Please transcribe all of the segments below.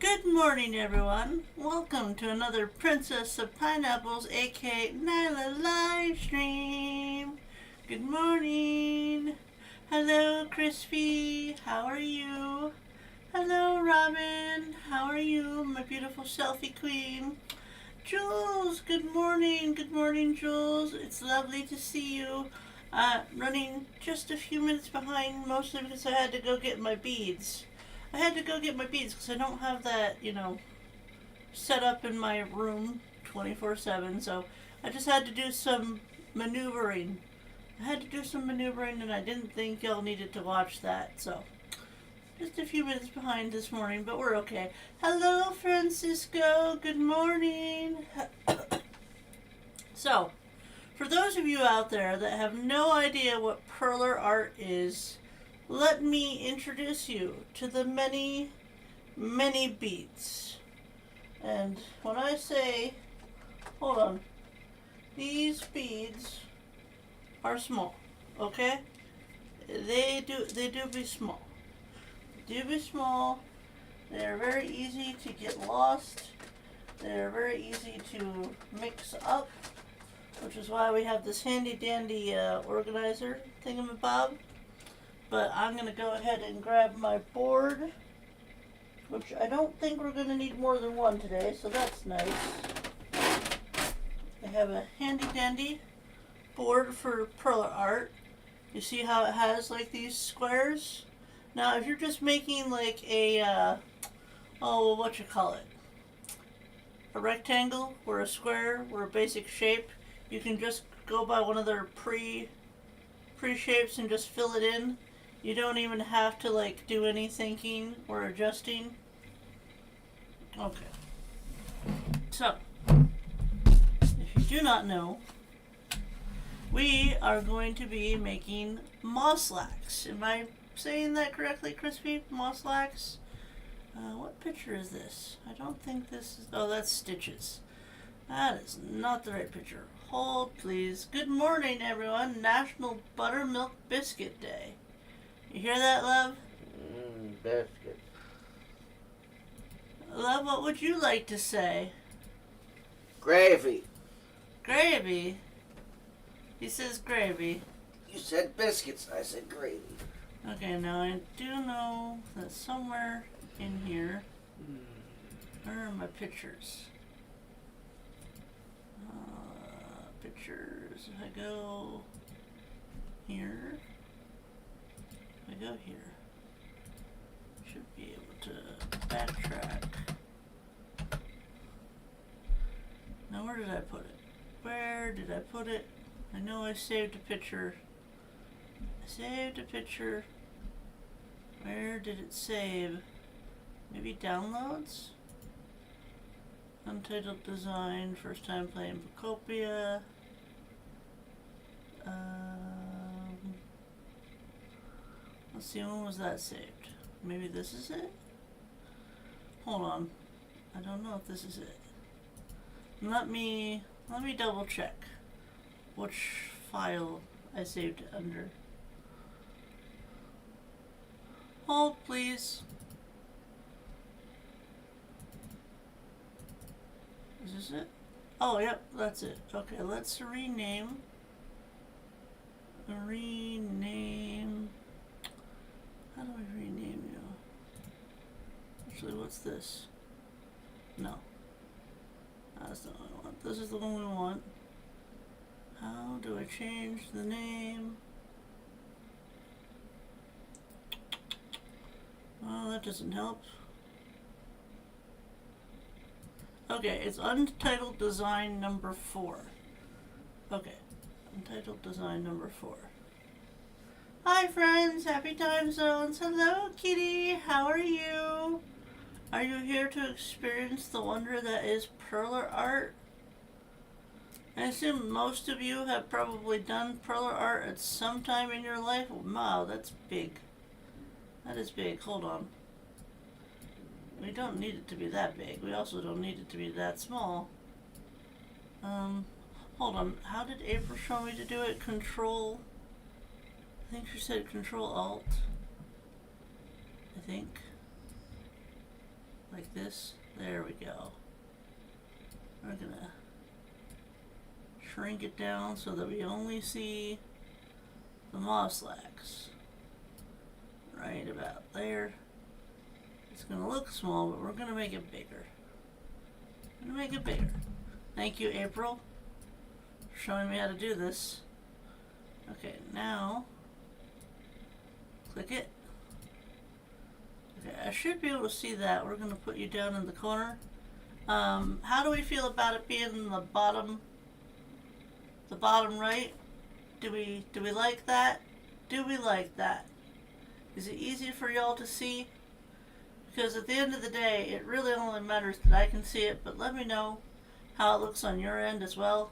Good morning, everyone. Welcome to another Princess of Pineapples, aka Nailah live stream. Good morning. Hello, Crispy. How are you? Hello, Robin. How are you, my beautiful selfie queen? Jules, good morning. Good morning, Jules. It's lovely to see you. Running just a few minutes behind, mostly because I had to go get my beads. I had to go get my beads because I don't have that, set up in my room 24/7. So I just had to do some maneuvering. And I didn't think y'all needed to watch that. So just a few minutes behind this morning, but we're okay. Hello, Francisco. Good morning. So, for those of you out there that have no idea what Perler art is, let me introduce you to the many, many beads. And when I say, hold on, these beads are small, okay? They do be small. They're very easy to get lost. They're very easy to mix up, which is why we have this handy dandy organizer thingamabob. But I'm going to go ahead and grab my board, which I don't think we're going to need more than one today, so that's nice. I have a handy dandy board for Perler art. You see how it has like these squares? Now if you're just making like a, a rectangle or a square or a basic shape, you can just go by one of their pre-shapes and just fill it in. You don't even have to like do any thinking or adjusting. Okay. So, if you do not know, we are going to be making MossLax. Am I saying that correctly, Crispy? MossLax? What picture is this? I don't think this is... Oh, that's Stitches. That is not the right picture. Hold, please. Good morning, everyone. National Buttermilk Biscuit Day. You hear that, love? Biscuits. Love, what would you like to say? Gravy. Gravy? He says gravy. You said biscuits, I said gravy. Okay, now I do know that somewhere in here, where are my pictures? Pictures. If I go here, should be able to backtrack. Now where did I put it? I know I saved a picture. Where did it save? Maybe downloads? Untitled design, first time playing Pokopia. Let's see, when was that saved? Maybe this is it? Hold on. I don't know if this is it. Let me double check which file I saved it under. Hold, please. Is this it? Oh, yep, that's it. Okay, let's rename. How do I rename you? Actually, what's this? No. That's not what I want. This is the one we want. How do I change the name? Well, that doesn't help. Okay, it's Untitled Design number 4. Okay, Untitled Design number 4. Hi friends, happy time zones. Hello kitty, how are you? Are you here to experience the wonder that is Perler art? I assume most of you have probably done Perler art at some time in your life. Wow, that's big. That is big. Hold on. We don't need it to be that big. We also don't need it to be that small. Hold on. How did April show me to do it? Control... I think she said Control Alt. I think. like this. There we go. We're gonna shrink it down so that we only see the MossLax. Right about there. It's gonna look small, but we're gonna make it bigger. Thank you, April, for showing me how to do this. Okay, now click it. Okay, I should be able to see that. We're gonna put you down in the corner. How do we feel about it being in the bottom right? Do we like that? Do we like that? Is it easy for y'all to see? Because at the end of the day, it really only matters that I can see it, but let me know how it looks on your end as well.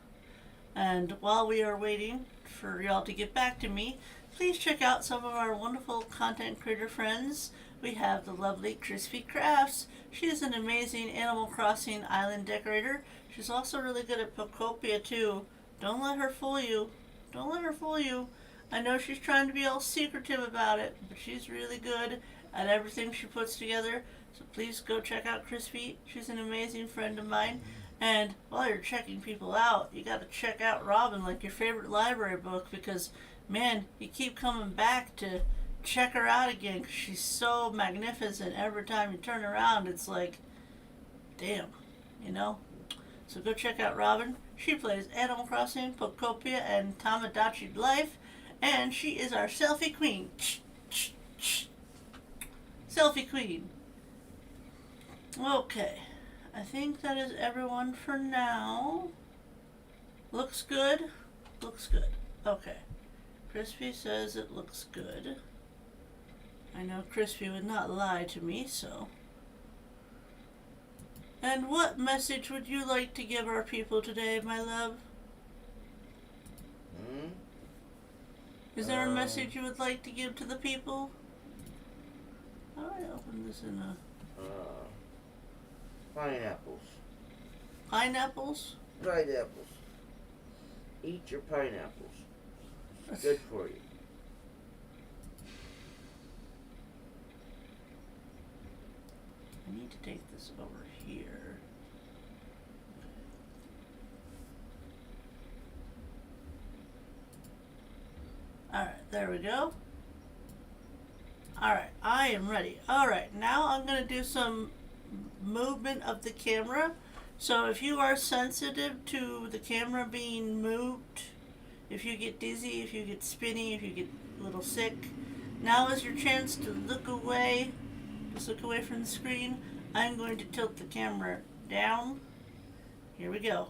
And while we are waiting for y'all to get back to me, please check out some of our wonderful content creator friends. We have the lovely Crispy Crafts. She is an amazing Animal Crossing island decorator. She's also really good at Pokopia too. Don't let her fool you. Don't let her fool you. I know she's trying to be all secretive about it, but she's really good at everything she puts together. So please go check out Crispy. She's an amazing friend of mine. And while you're checking people out, you got to check out Robin, like your favorite library book, because man, you keep coming back to check her out again because she's so magnificent. Every time you turn around, it's like, damn, you know? So go check out Robin. She plays Animal Crossing, Pokopia, and Tamagotchi Life, and she is our selfie queen. Selfie queen. Okay, I think that is everyone for now. Looks good? Looks good. Okay. Crispy says it looks good. I know Crispy would not lie to me, so. And what message would you like to give our people today, my love? Is there a message you would like to give to the people? How do I open this in a... Pineapples. Pineapples? Pineapples. Eat your pineapples. It's good for you. I need to take this over here. Alright, there we go. Alright, I am ready. Alright, now I'm going to do some movement of the camera. So if you are sensitive to the camera being moved, if you get dizzy, if you get spinny, if you get a little sick, now is your chance to look away. Just look away from the screen. I'm going to tilt the camera down. Here we go.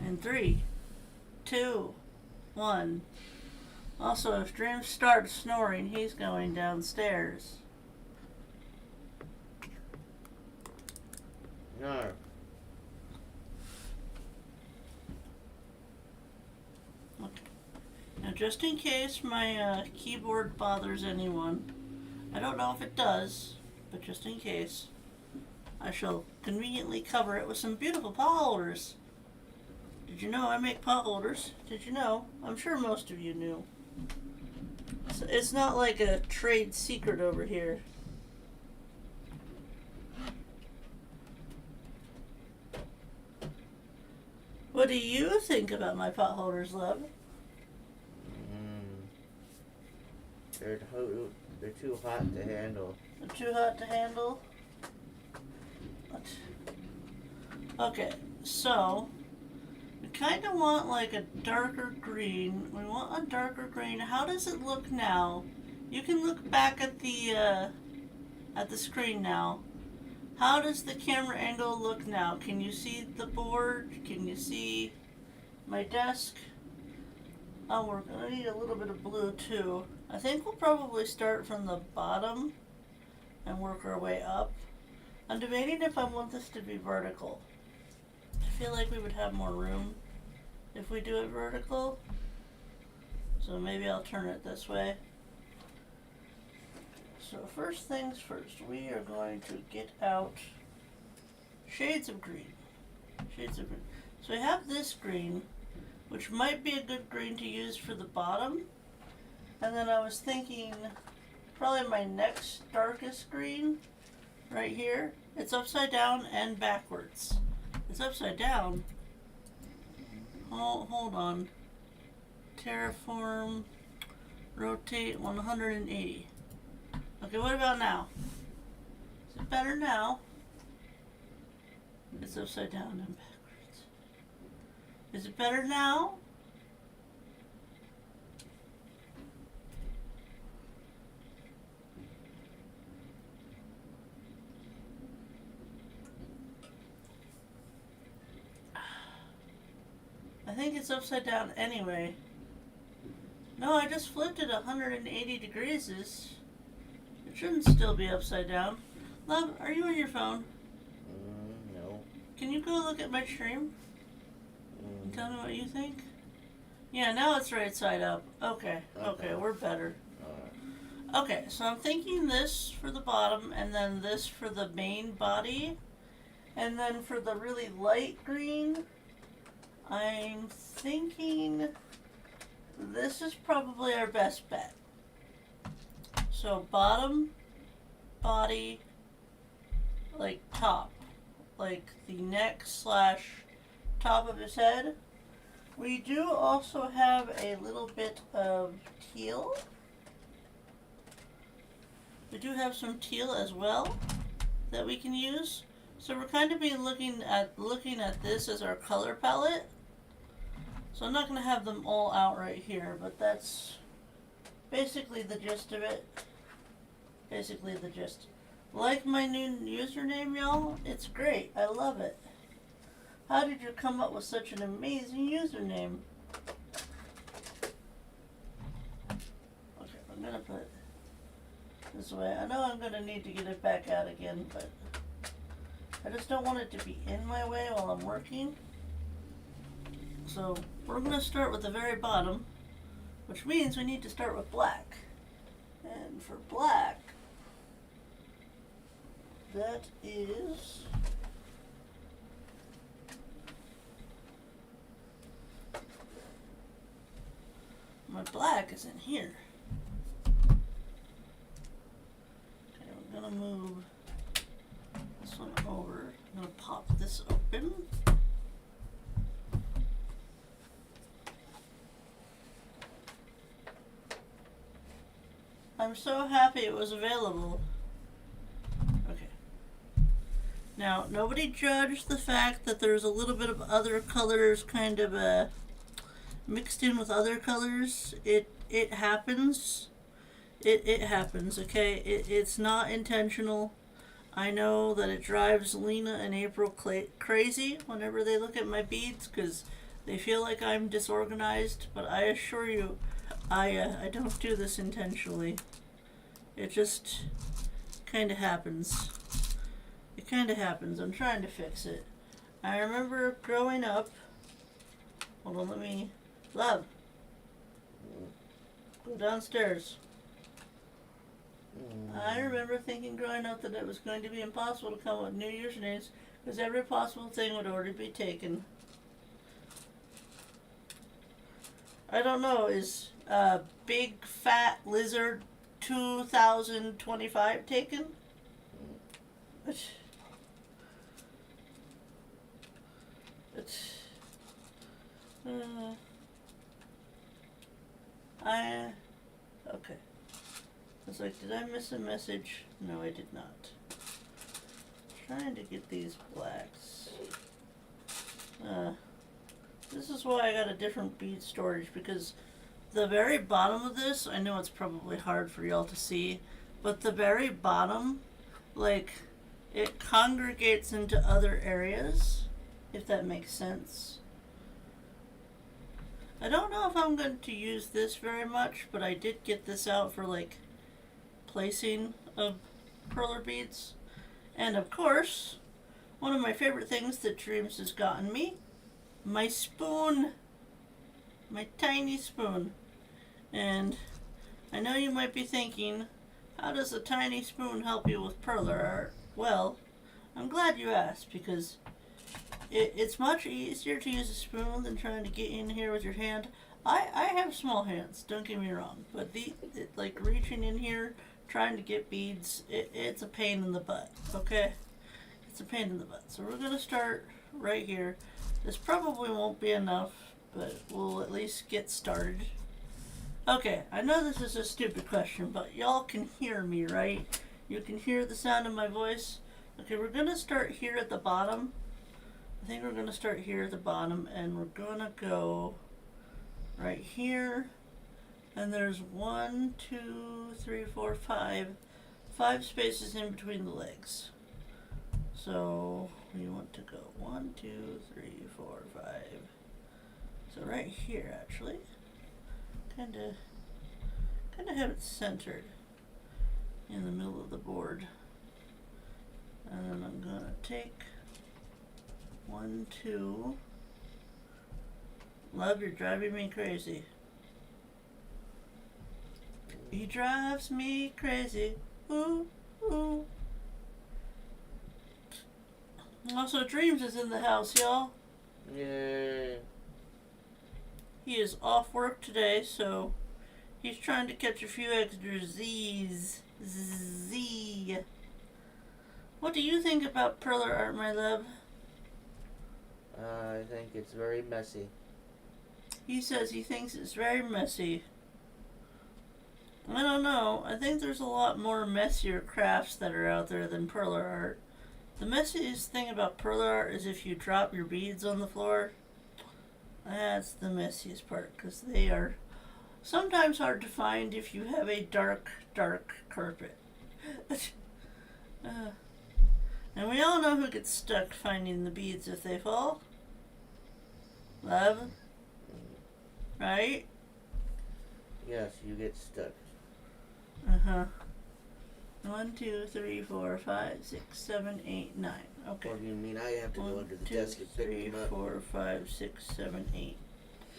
And 3, 2, 1. Also, if Dream starts snoring, he's going downstairs. No. Okay. Now, just in case my keyboard bothers anyone, I don't know if it does, but just in case, I shall conveniently cover it with some beautiful pot holders. Did you know I make pot holders? Did you know? I'm sure most of you knew. So it's not like a trade secret over here. What do you think about my pot holders, love? They're too hot to handle. They're too hot to handle? What? Okay, so we kind of want like a darker green. We want a darker green. How does it look now? You can look back at the screen now. How does the camera angle look now? Can you see the board? Can you see my desk? Oh, we're gonna need a little bit of blue too. I think we'll probably start from the bottom and work our way up. I'm debating if I want this to be vertical. I feel like we would have more room if we do it vertical. So maybe I'll turn it this way. So first things first, we are going to get out shades of green. Shades of green. So we have this green, which might be a good green to use for the bottom. And then I was thinking probably my next darkest green right here, it's upside down and backwards. It's upside down. Hold on. Terraform, rotate 180. Okay, what about now? Is it better now? It's upside down and backwards. Is it better now? I think it's upside down anyway. No, I just flipped it 180 degrees. It shouldn't still be upside down. Love, are you on your phone? No. Can you go look at my stream? And tell me what you think? Yeah, now it's right side up. Okay, we're better. Okay, so I'm thinking this for the bottom, and then this for the main body, and then for the really light green, I'm thinking this is probably our best bet. So bottom, body, like top, like the neck / top of his head. We do also have a little bit of teal. We do have some teal as well that we can use. So we're kind of looking at this as our color palette. So I'm not going to have them all out right here, but that's basically the gist of it. Basically the gist. Like my new username, y'all? It's great. I love it. How did you come up with such an amazing username? Okay, I'm going to put this way. I know I'm going to need to get it back out again, but I just don't want it to be in my way while I'm working. So we're going to start with the very bottom, which means we need to start with black. And for black, that is my black is in here. Okay, we're going to move this one over. I'm going to pop this open. I'm so happy it was available. Okay. Now, nobody judged the fact that there's a little bit of other colors kind of mixed in with other colors. It happens. It happens, okay? It's not intentional. I know that it drives Lena and April crazy whenever they look at my beads because they feel like I'm disorganized, but I assure you, I don't do this intentionally. It just kind of happens. It kind of happens. I'm trying to fix it. I remember growing up. Hold on, let me. Love. Go downstairs. I remember thinking growing up that it was going to be impossible to come up with new usernames because every possible thing would already be taken. I don't know, is Big Fat Lizard 2025 taken? Okay. I was like, did I miss a message? No, I did not. Trying to get these blacks. This is why I got a different bead storage, because the very bottom of this, I know it's probably hard for y'all to see, but the very bottom, like, it congregates into other areas, if that makes sense. I don't know if I'm going to use this very much, but I did get this out for, like, placing of perler beads. And, of course, one of my favorite things that Dreams has gotten me, my spoon. My tiny spoon. And I know you might be thinking, how does a tiny spoon help you with perler art? Well, I'm glad you asked, because it's much easier to use a spoon than trying to get in here with your hand. I have small hands, don't get me wrong, but like reaching in here trying to get beads, it's a pain in the butt, okay? It's a pain in the butt. So we're going to start right here. This probably won't be enough, but we'll at least get started. Okay, I know this is a stupid question, but y'all can hear me, right? You can hear the sound of my voice. Okay, we're going to start here at the bottom. I think we're going to start here at the bottom, and we're going to go right here. And there's 1, 2, 3, 4, 5 spaces in between the legs. So we want to go 1, 2, 3, 4, 5. So right here, actually, kind of have it centered in the middle of the board. And then I'm gonna take 1, 2. Love, you're driving me crazy. He drives me crazy. Ooh, ooh. Also, Dreams is in the house, y'all. Yeah. He is off work today, so he's trying to catch a few extra Z's. Z. What do you think about Perler art, my love? I think it's very messy. He says he thinks it's very messy. I don't know. I think there's a lot more messier crafts that are out there than Perler art. The messiest thing about Perler art is if you drop your beads on the floor. That's the messiest part, because they are sometimes hard to find if you have a dark, dark carpet. And we all know who gets stuck finding the beads if they fall. Love? Right? Yes, you get stuck. 1, 2, 3, 4, 5, 6, 7, 8, 9. Okay. Or do you mean I have to go 1, under the 2, desk and pick 3, them up? 4, 5, 6, 7, 8.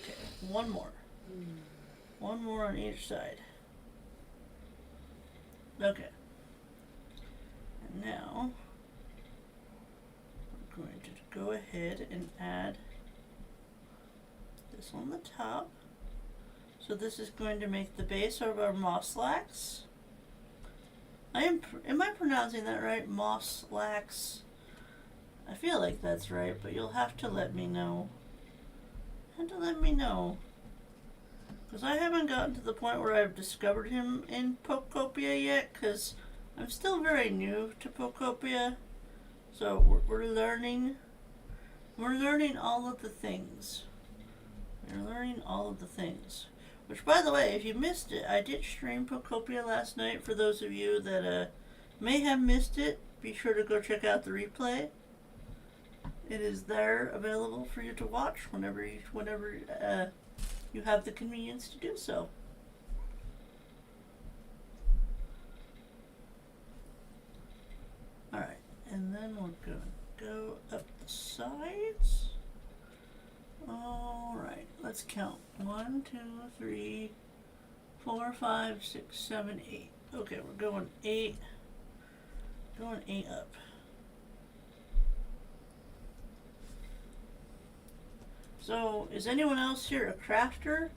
Okay. One more. One more on each side. Okay. And now we're going to go ahead and add this on the top. So this is going to make the base of our MossLax. Am I pronouncing that right? MossLax. I feel like that's right, but you'll have to let me know. Because I haven't gotten to the point where I've discovered him in Pokopia yet, because I'm still very new to Pokopia. So we're learning. We're learning all of the things. Which, by the way, if you missed it, I did stream Pokopia last night. For those of you that may have missed it, be sure to go check out the replay. It is there, available for you to watch whenever you have the convenience to do so. Alright, and then we're going to go up the sides. Alright, let's count. 1, 2, 3, 4, 5, 6, 7, 8. Okay, we're going 8. Going 8 up. So, is anyone else here a crafter?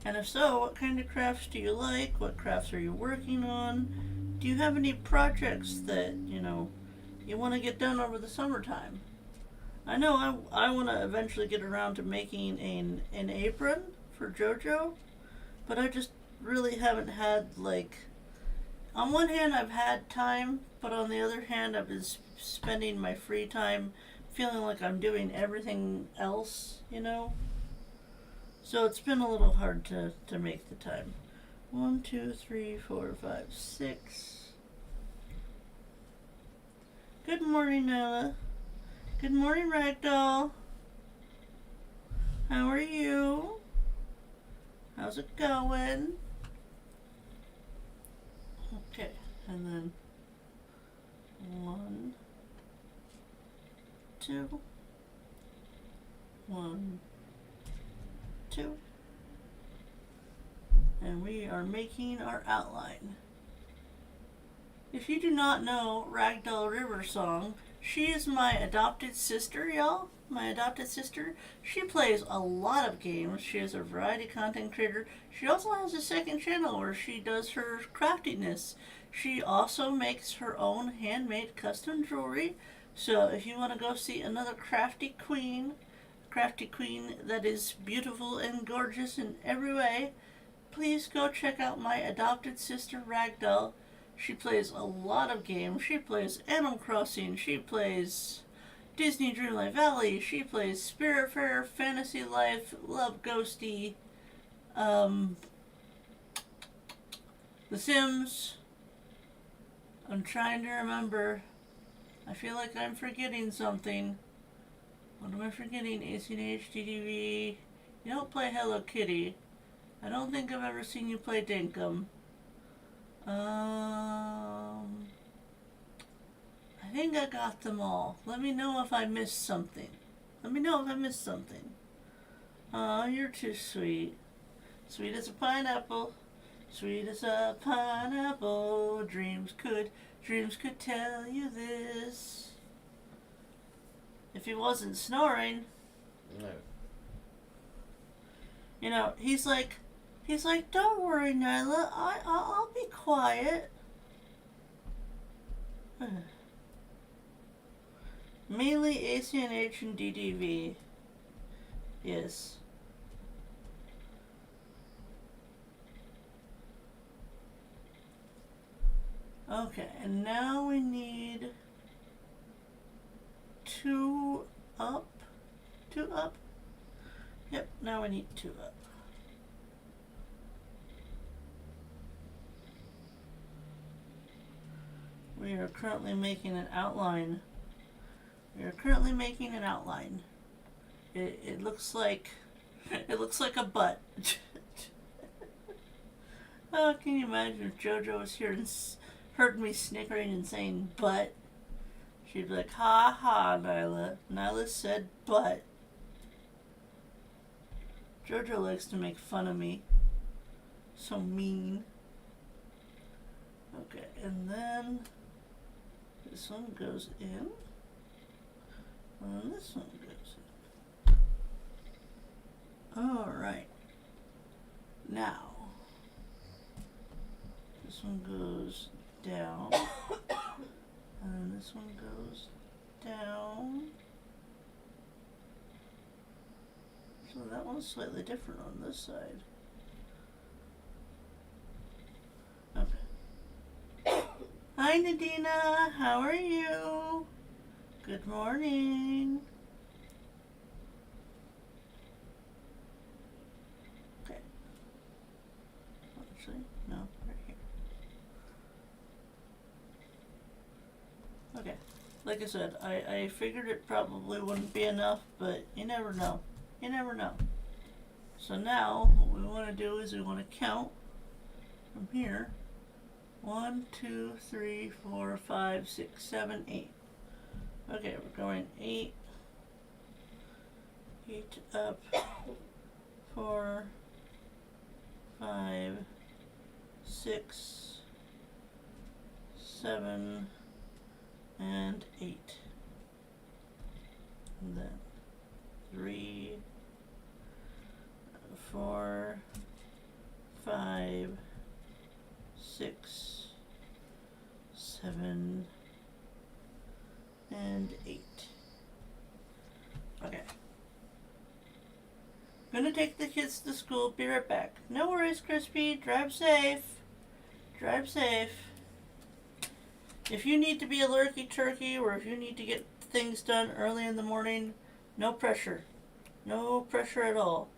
And if so, what kind of crafts do you like? What crafts are you working on? Do you have any projects that, you want to get done over the summertime? I know I want to eventually get around to making an apron for JoJo, but I just really haven't had, on one hand I've had time, but on the other hand I've been spending my free time feeling like I'm doing everything else, So it's been a little hard to make the time. 1, 2, 3, 4, 5, 6. Good morning, Nailah. Good morning, Ragdoll. How are you? How's it going? Okay, and then 1, 2, 1, 2. And we are making our outline. If you do not know Ragdoll River song, she is my adopted sister, y'all. my adopted sister, she plays a lot of games. She is a variety content creator. She also has a second channel where she does her craftiness. She also makes her own handmade custom jewelry. So if you want to go see another crafty queen that is beautiful and gorgeous in every way, please go check out my adopted sister Ragdoll. She plays a lot of games. She plays Animal Crossing. She plays Disney Dreamlight Valley. She plays Spiritfarer, Fantasy Life, Love Ghosty, The Sims. I'm trying to remember. I feel like I'm forgetting something. What am I forgetting? ACNH, DDV. You don't play Hello Kitty. I don't think I've ever seen you play Dinkum. I think I got them all. Let me know if I missed something. Aw, you're too sweet. Sweet as a pineapple. Sweet as a pineapple. Dreams could tell you this. If he wasn't snoring. No. You know, he's like, don't worry, Nailah. I'll be quiet. Mainly ACNH and DDV. Yes. Okay, and now we need 2 up. 2 up? Yep, now we need 2 up. We are currently making an outline. It looks like a butt. Oh, can you imagine if JoJo was here and heard me snickering and saying butt? She'd be like, ha ha, Nailah. Nailah said butt. JoJo likes to make fun of me. So mean. Okay, and then this one goes in. And this one goes in. Alright. Now, this one goes down. And this one goes down. So that one's slightly different on this side. Okay. Hi Nadina, how are you? Good morning. Okay. Actually, no, right here. Okay. Like I said, I figured it probably wouldn't be enough, but you never know. You never know. So now, what we want to do is we want to count from here. 1, 2, 3, 4, 5, 6, 7, 8. Okay, we're going 8 up, 4, 5, 6, 7, and 8. And then 3, 4, 5, 6, 7, and 8. Okay. Gonna take the kids to school. Be right back. No worries, Crispy. Drive safe. Drive safe. If you need to be a lurky turkey or if you need to get things done early in the morning, no pressure. No pressure at all.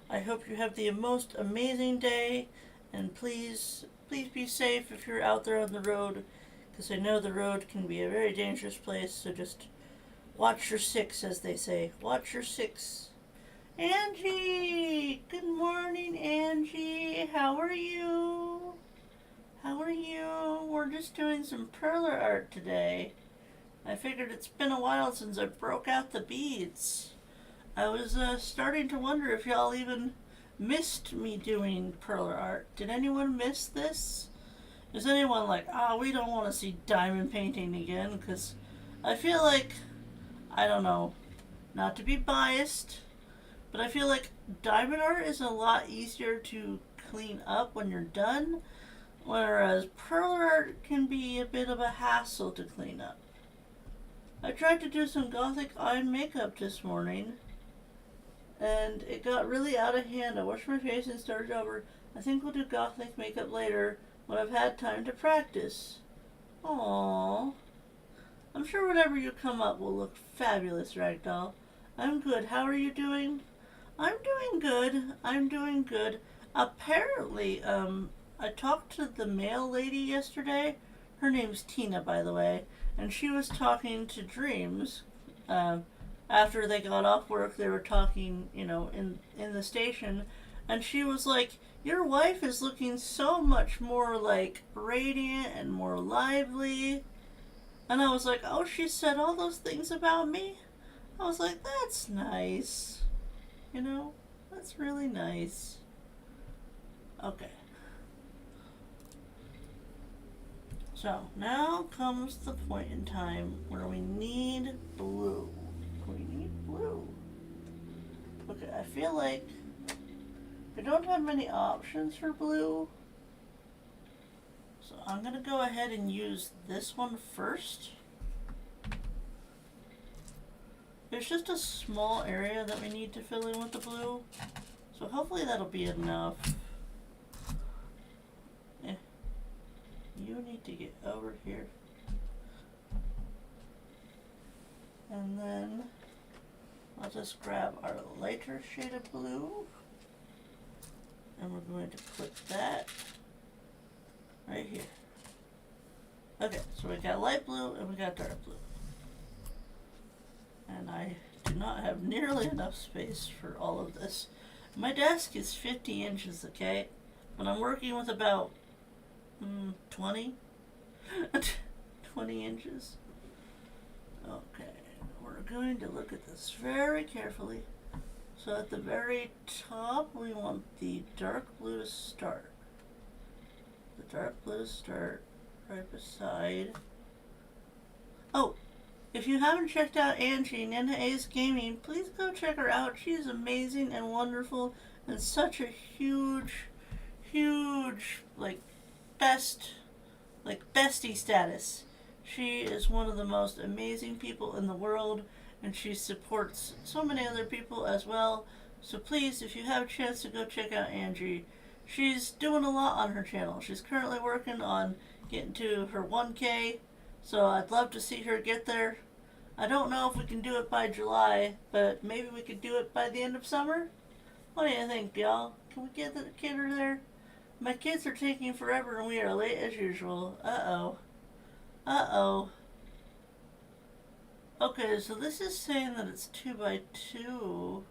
I hope you have the most amazing day, and please be safe if you're out there on the road, because I know the road can be a very dangerous place, so just watch your six, as they say. Watch your six. Angie! Good morning, Angie. How are you? How are you? We're just doing some Perler art today. I figured it's been a while since I broke out the beads. I was starting to wonder if y'all even missed me doing Perler art. Did anyone miss this? Is anyone like, we don't want to see diamond painting again? Because I feel like, I don't know, Not to be biased, but I feel like diamond art is a lot easier to clean up when you're done, whereas perler art can be a bit of a hassle to clean up. I tried to do some gothic eye makeup this morning, and it got really out of hand. I washed my face and started over. I think we'll do gothic makeup later when I've had time to practice. Aww. I'm sure whatever you come up will look fabulous, Ragdoll. I'm good. How are you doing? I'm doing good. I'm doing good. Apparently, I talked to the mail lady yesterday. Her name's Tina, by the way, and she was talking to Dreams. After they got off work, they were talking, in the station, and she was like, "Your wife is looking so much more like radiant and more lively." And I was like, "Oh, she said all those things about me?" I was like, "That's nice. That's really nice." Okay. So, now comes the point in time where we need blue. We need blue. Okay, I feel like I don't have many options for blue. So I'm going to go ahead and use this one first. There's just a small area that we need to fill in with the blue. So hopefully that'll be enough. You need to get over here. And then I'll just grab our lighter shade of blue. And we're going to put that right here. Okay, so we got light blue and we got dark blue. And I do not have nearly enough space for all of this. My desk is 50 inches, okay? But I'm working with about 20? 20 inches. Okay, we're going to look at this very carefully. So at the very top, we want the dark blue to start. The dark blue to start right beside. Oh, if you haven't checked out Angie, Nana Ace Gaming, please go check her out. She's amazing and wonderful and such a huge, bestie status. She is one of the most amazing people in the world, and she supports so many other people as well. So please, if you have a chance to go check out Angie, she's doing a lot on her channel. She's currently working on getting to her 1K, so I'd love to see her get there. I don't know if we can do it by July, but maybe we could do it by the end of summer. What do you think, y'all? Can we get her there? My kids are taking forever and we are late as usual. Uh-oh. Okay, so this is saying that it's 2x2,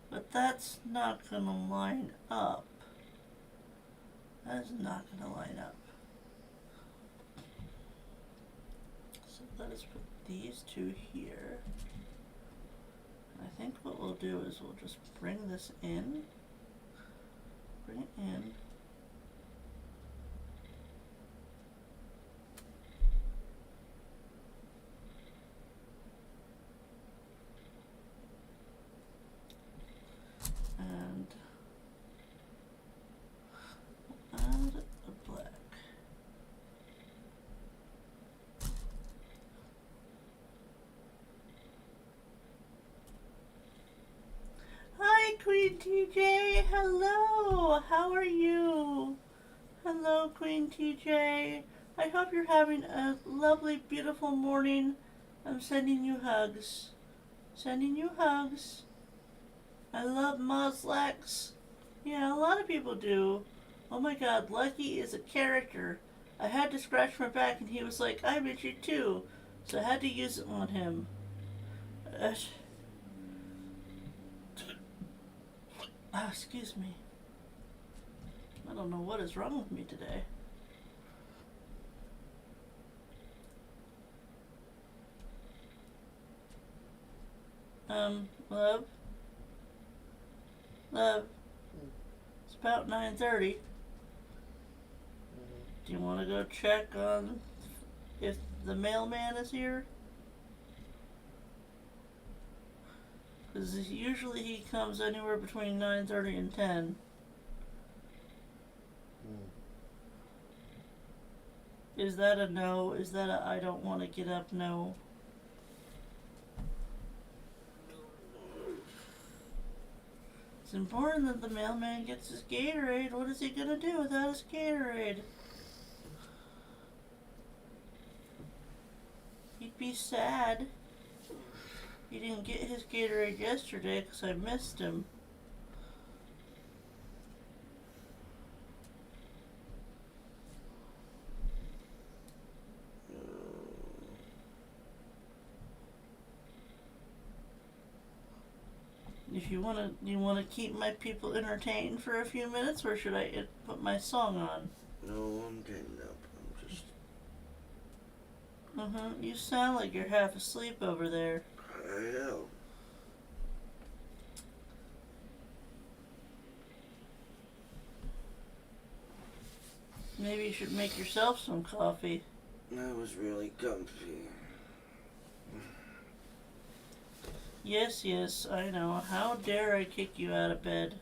but that's not gonna line up. That is not gonna line up. So let us put these two here. I think what we'll do is we'll just bring this in. Bring it in. And add a black. Hi, Queen TJ. Hello. How are you? Hello, Queen TJ. I hope you're having a lovely, beautiful morning. I'm sending you hugs. Sending you hugs. I love MossLax. Yeah, a lot of people do. Oh my god, Lucky is a character. I had to scratch my back and he was like, I miss you too. So I had to use it on him. Excuse me. I don't know what is wrong with me today. Love? Love? It's about 9:30. Do you want to go check on if the mailman is here? Because usually he comes anywhere between 9:30 and 10. Is that a no? Is that a I don't want to get up no? It's important that the mailman gets his Gatorade. What is he gonna do without his Gatorade? He'd be sad. He didn't get his Gatorade yesterday because I missed him. If you wanna keep my people entertained for a few minutes, or should I put my song on? No, I'm getting up. I'm just. You sound like you're half asleep over there. I am. Maybe you should make yourself some coffee. That was really comfy. Yes, yes, I know. How dare I kick you out of bed?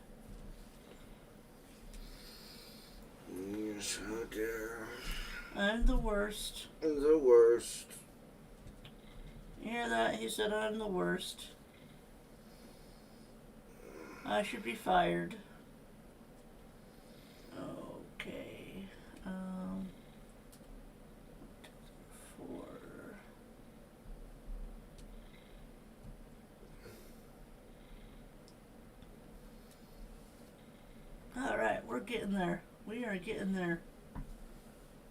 Yes, how dare. I'm the worst. The worst. You hear that? He said I'm the worst. I should be fired. Okay. 4. Alright, we're getting there. We are getting there.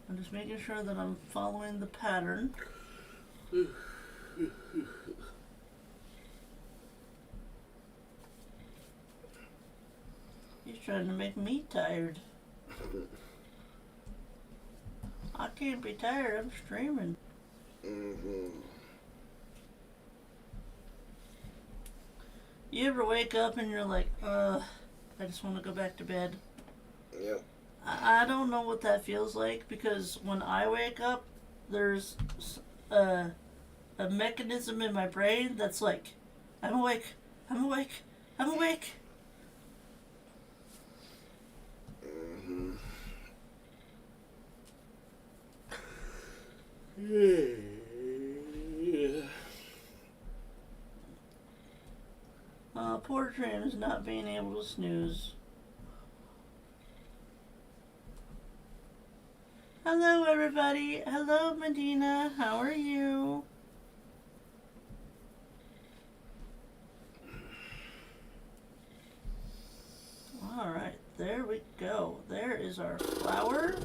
I'm just making sure that I'm following the pattern. He's trying to make me tired. I can't be tired, I'm streaming. You ever wake up and you're like, I just want to go back to bed? Yep. I don't know what that feels like, because when I wake up, there's a mechanism in my brain that's like, I'm awake, I'm awake, I'm awake. Poor Trim's not being able to snooze. Hello everybody. Hello Medina. How are you? Alright, there we go. There is our flour.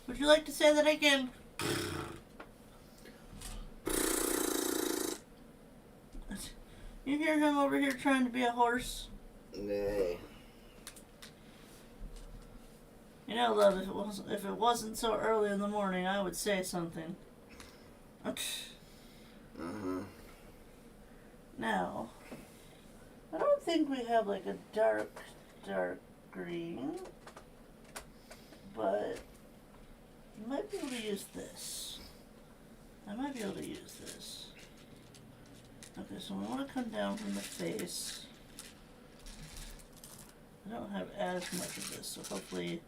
Would you like to say that again? You hear him over here trying to be a horse? Nay. You know, love, if it wasn't so early in the morning, I would say something. Now, I don't think we have like a dark green, but I might be able to use this. I might be able to use this. Okay, so we want to come down from the face. I don't have as much of this, so hopefully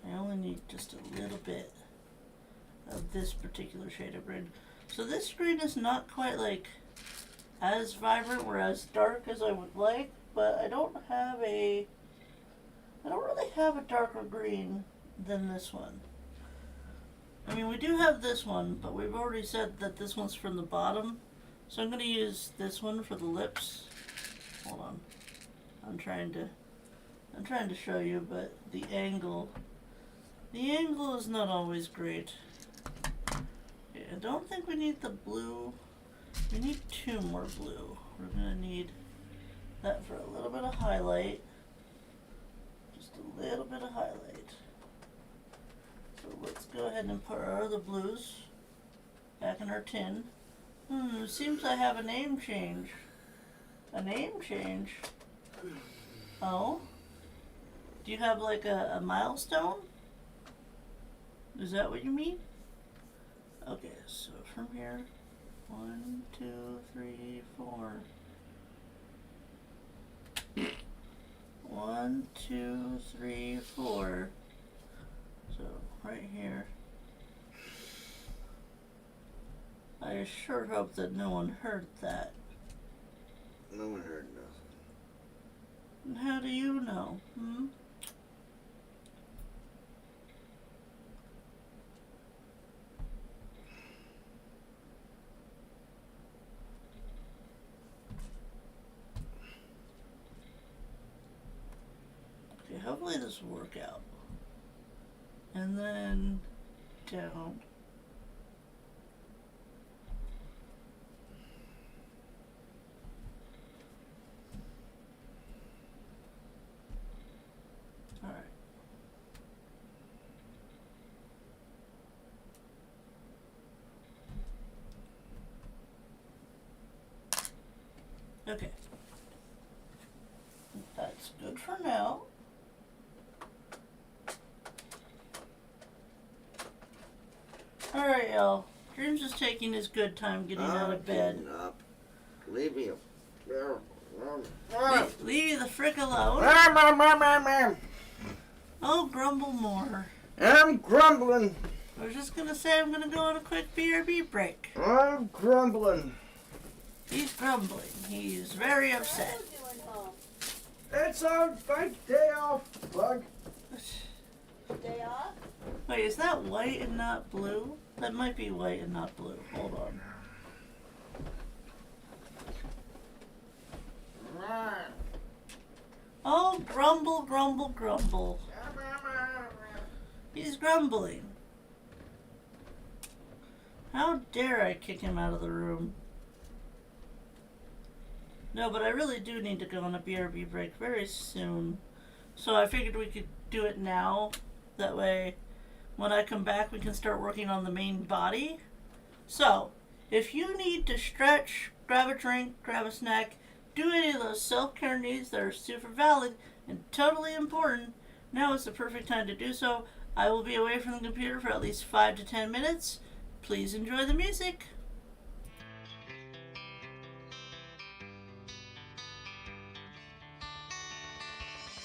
I only need just a little bit of this particular shade of green. So this green is not quite like as vibrant or as dark as I would like, but I don't really have a darker green than this one. I mean, we do have this one, but we've already said that this one's from the bottom. So I'm going to use this one for the lips. Hold on. I'm trying to show you, but the angle is not always great. Okay, I don't think we need the blue. We need 2 more blue. We're going to need that for a little bit of highlight. Just a little bit of highlight. So let's go ahead and put our other blues back in our tin. Seems I have a name change. A name change? Oh? Do you have like a milestone? Is that what you mean? Okay, so from here, 1, 2, 3, 4. 1, 2, 3, 4. So right here. I sure hope that no one heard that. No one heard nothing. And how do you know? Okay, hopefully this will work out. And then down. Alright. Okay. That's good for now. Alright, y'all. Dreams is taking his good time getting out of bed. Getting up. Leave me Leave you the frick alone. Oh, grumble more. I'm grumbling. I was just gonna say I'm gonna go on a quick BRB break. I'm grumbling. He's grumbling. He's very upset. It's our day off, Bug. Day off? Wait, is that white and not blue? That might be white and not blue. Hold on. Oh, grumble, grumble, grumble. He's grumbling. How dare I kick him out of the room? No, but I really do need to go on a BRB break very soon. So I figured we could do it now. That way, when I come back, we can start working on the main body. So, if you need to stretch, grab a drink, grab a snack, do any of those self-care needs that are super valid and totally important, now is the perfect time to do so. I will be away from the computer for at least 5 to 10 minutes. Please enjoy the music.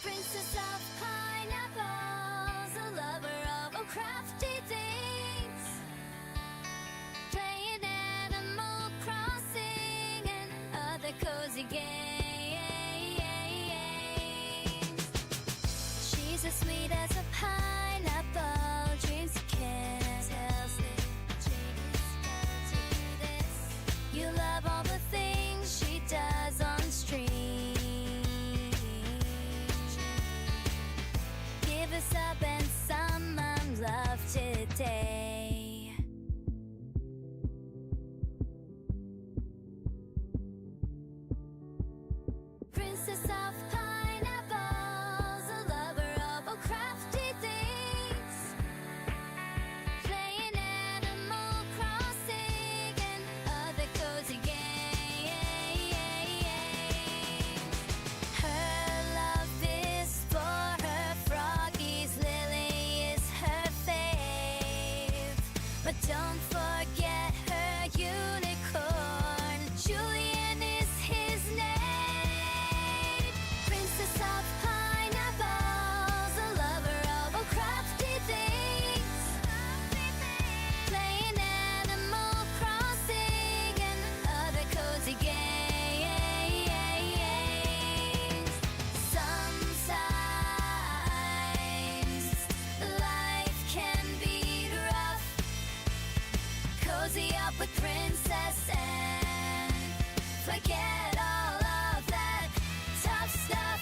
Princess of pineapples, a lover of all crafty things, playing Animal Crossing and other cozy games. She's as sweet as a pineapple, dreams you can't help it. You love all the things she does on stream. Give us up and some love today. Princess of pineapples, a lover of all crafty things, playing Animal Crossing and other cozy games. Her love is for her froggies, Lily is her fave, but don't forget her unicorn, Julian is his name. Princess of pineapples, a lover of all crafty things, playing Animal Crossing and other cozy games. Sometimes life can be rough. Cozy up with Princess and forget all of that tough stuff.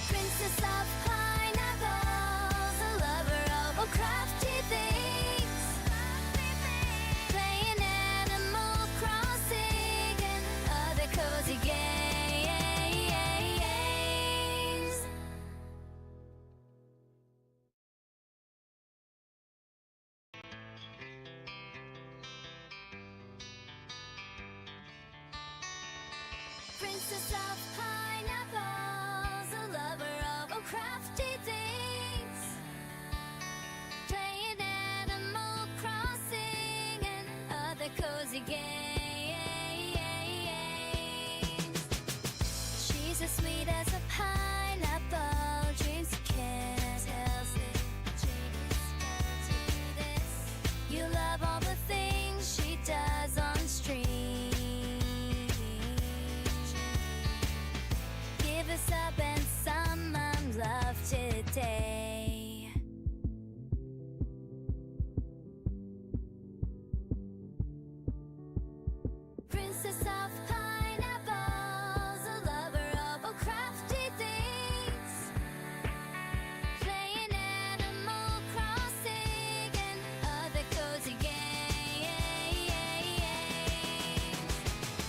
Princess of pineapples, a lover of all crafty things, playing Animal Crossing and other cozy games. Princess of pineapples, a lover of all crafty things, playing Animal Crossing and other cozy games. today. Princess of pineapples, a lover of all crafty things, playing Animal Crossing and other cozy games.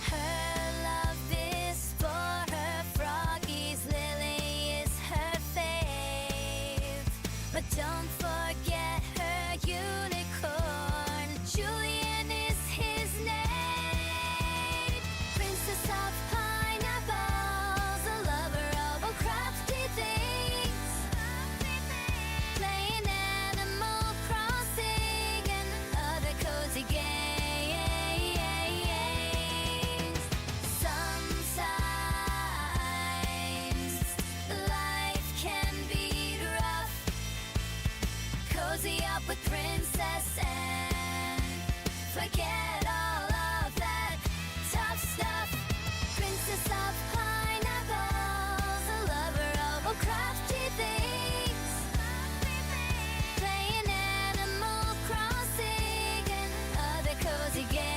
Her love is for her froggies, Lily is her fave, but don't forget her unicorn, Julian is his name. Princess of pineapples, a lover of all crafty things, playing Animal Crossing and other cozy games. Sometimes life can be rough. Cozy up with Princess and forget all of that tough stuff. Princess of pineapples, a lover of all crafty things, playing Animal Crossing and other cozy games.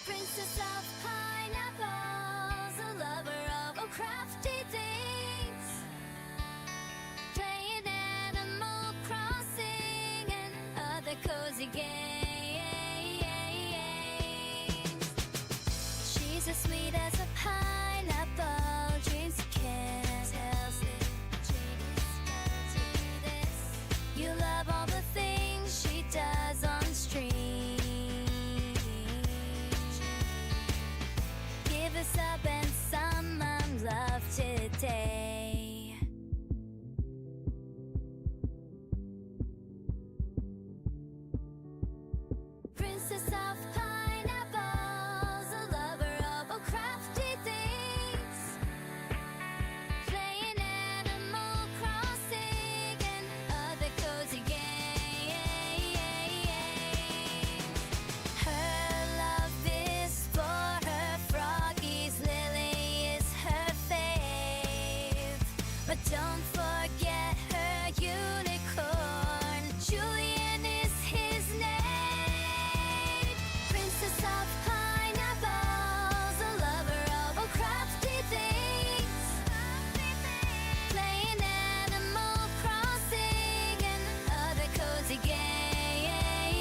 Princess of pineapples, a lover of all crafty things, playing Animal Crossing and other cozy games. She's as sweet as a pineapple, dreams of kiss, tells me dreams come to this. You love all the things she does on stream. Give us up and some love today. Princess of pineapples, a lover of all crafty things, playing Animal Crossing and other cozy games. Her love is for her froggies, Lily is her fave, but don't forget her unicorn, Julian is his name. Princess of pineapples, a lover of all crafty things, playing Animal Crossing and other cozy games.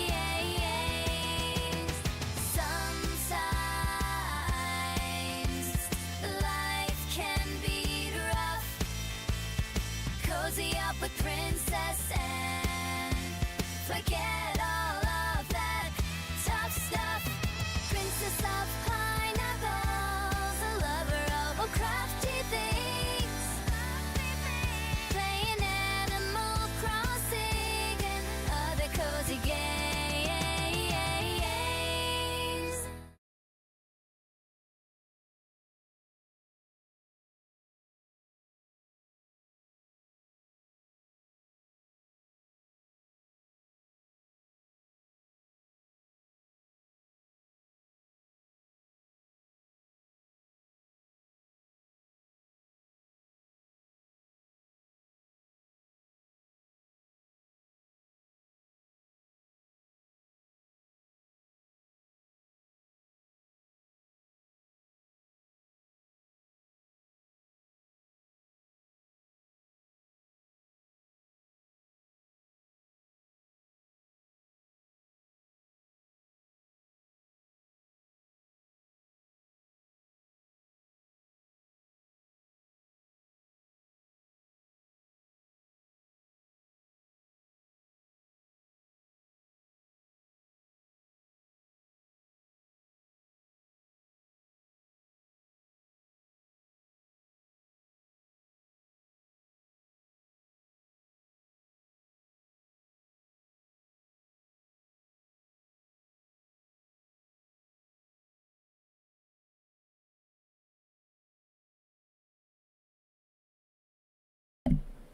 Sometimes life can be rough. Cozy up with Princess and forget all of that tough stuff. Princess of pineapples, a lover of all crafty things, playing Animal Crossing and other cozy games.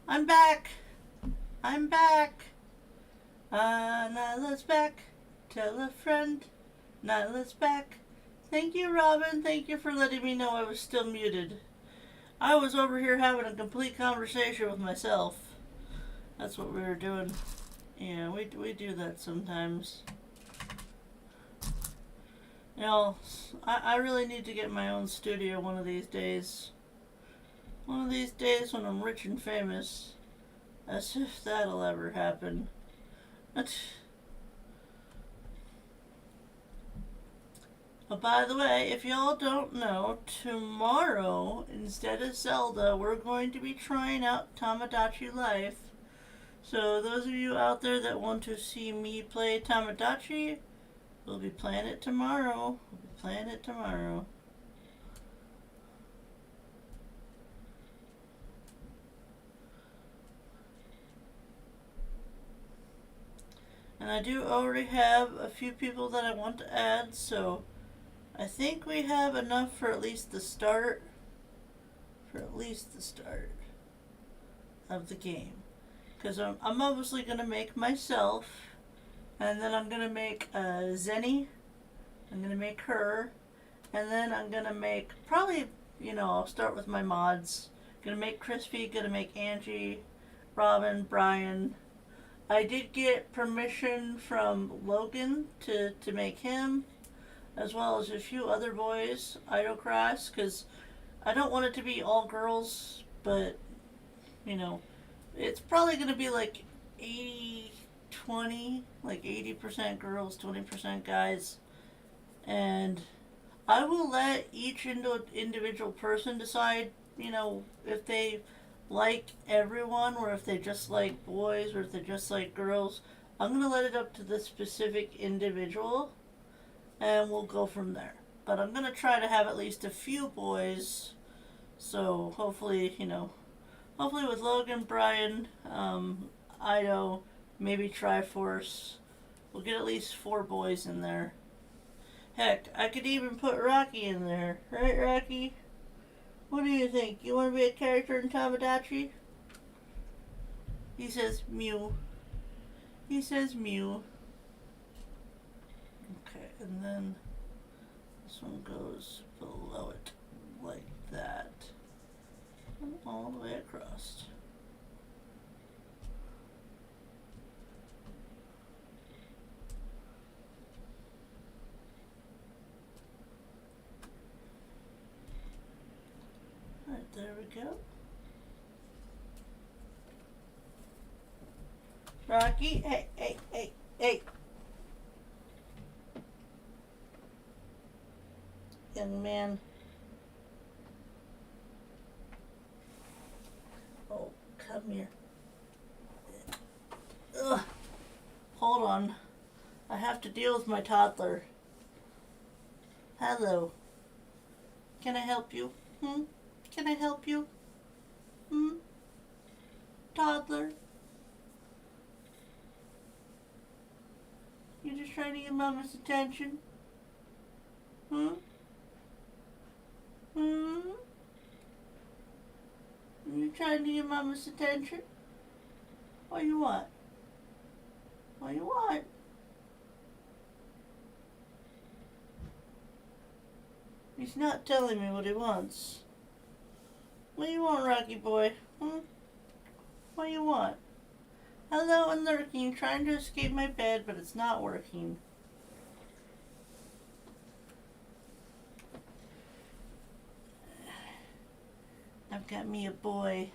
I'm back. I'm back. Nailah's back. Tell a friend. Nailah's back. Thank you, Robin. Thank you for letting me know I was still muted. I was over here having a complete conversation with myself. That's what we were doing. Yeah, we do that sometimes. You know, I really need to get my own studio one of these days. One of these days when I'm rich and famous. As if that'll ever happen. Oh, by the way, if y'all don't know, tomorrow, instead of Zelda, we're going to be trying out Tamagotchi Life. So those of you out there that want to see me play Tamagotchi, we'll be playing it tomorrow. And I do already have a few people that I want to add, so I think we have enough for at least the start. Of the game. Because I'm obviously going to make myself, and then I'm going to make Zenny. I'm going to make her, and then I'm going to make, probably, I'll start with my mods. Going to make Crispy, going to make Angie, Robin, Brian. I did get permission from Logan to make him, as well as a few other boys, Idocross, because I don't want it to be all girls, but, it's probably going to be like 80-20, like 80% girls, 20% guys, and I will let each individual person decide, if they like everyone, or if they just like boys, or if they just like girls. I'm going to let it up to the specific individual, and we'll go from there. But I'm going to try to have at least a few boys, so hopefully, hopefully with Logan, Brian, Ido, maybe Triforce, we'll get at least 4 boys in there. Heck, I could even put Rocky in there. Right, Rocky? What do you think? You want to be a character in Tamagotchi? He says Mew. Okay, and then this one goes below it like that. And all the way across. Alright, there we go. Rocky, hey. Young man. Oh, come here. Ugh. Hold on. I have to deal with my toddler. Hello. Can I help you? Can I help you? Toddler? You just trying to get Mama's attention? You trying to get Mama's attention? What you want? What you want? He's not telling me what he wants. What do you want, Rocky boy? What do you want? Hello and lurking, trying to escape my bed, but it's not working. I've got me a boy.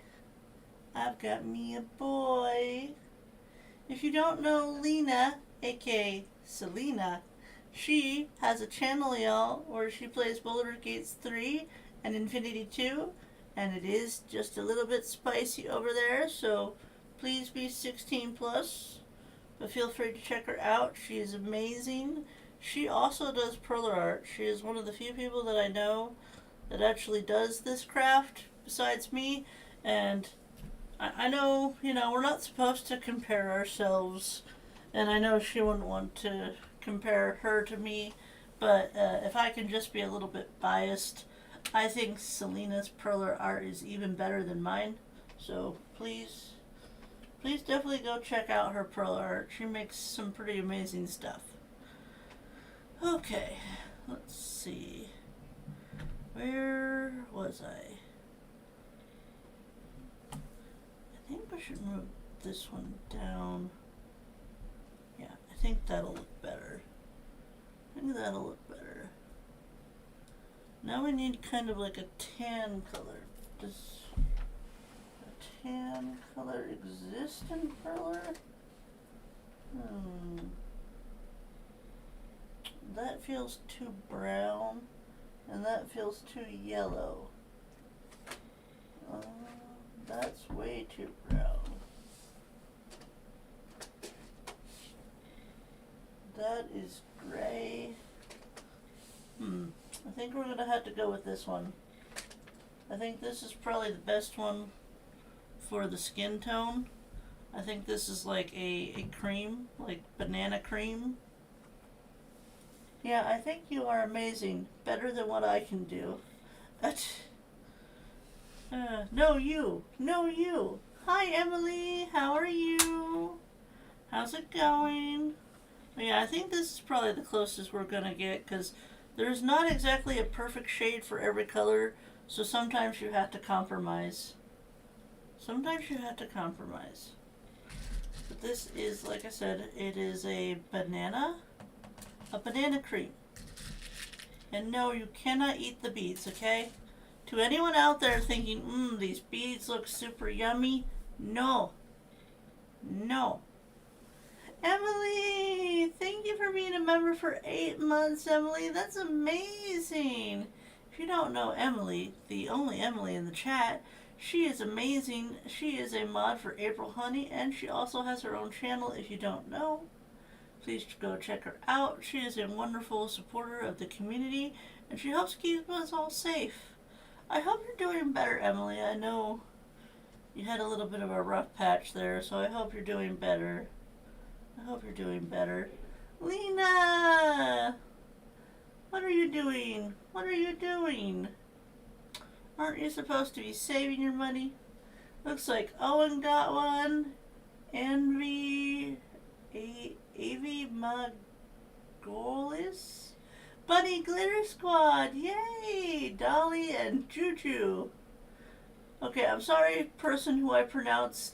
If you don't know Lena, aka Selena, she has a channel, y'all, where she plays Boulder Gates 3 and Infinity 2, and it is just a little bit spicy over there, so please be 16 plus, but feel free to check her out. She is amazing. She also does Perler art. She is one of the few people that I know that actually does this craft besides me, and I know, we're not supposed to compare ourselves, and I know she wouldn't want to compare her to me, but if I can just be a little bit biased, I think Selena's Perler art is even better than mine, so please Please definitely go check out her Perler art. She makes some pretty amazing stuff. Okay, let's see. Where was I? I think we should move this one down. Yeah, I think that'll look better. I think that'll look better. Now we need kind of like a tan color. Does a tan color exist in Perler? That feels too brown, and that feels too yellow. That's way too brown. That is gray. I think we're gonna have to go with this one. I think this is probably the best one for the skin tone. I think this is like a cream, like banana cream. Yeah, I think you are amazing. Better than what I can do. No, you. No, you. Hi, Emily. How are you? How's it going? Yeah, I think this is probably the closest we're gonna get, because there's not exactly a perfect shade for every color, so sometimes you have to compromise. Sometimes you have to compromise. But this is, like I said, it is a banana cream. And no, you cannot eat the beads, okay? To anyone out there thinking, these beads look super yummy, no. No. Emily, thank you for being a member for 8 months, Emily. That's amazing. If you don't know Emily, the only Emily in the chat, she is amazing. She is a mod for April Honey, and she also has her own channel if you don't know. Please go check her out. She is a wonderful supporter of the community, and she helps keep us all safe. I hope you're doing better, Emily. I know you had a little bit of a rough patch there, so I hope you're doing better. I hope you're doing better. Lena! What are you doing? What are you doing? Aren't you supposed to be saving your money? Looks like Owen got one. Avi Magolis. Bunny Glitter Squad. Yay! Dolly and Juju. Okay, I'm sorry, person who I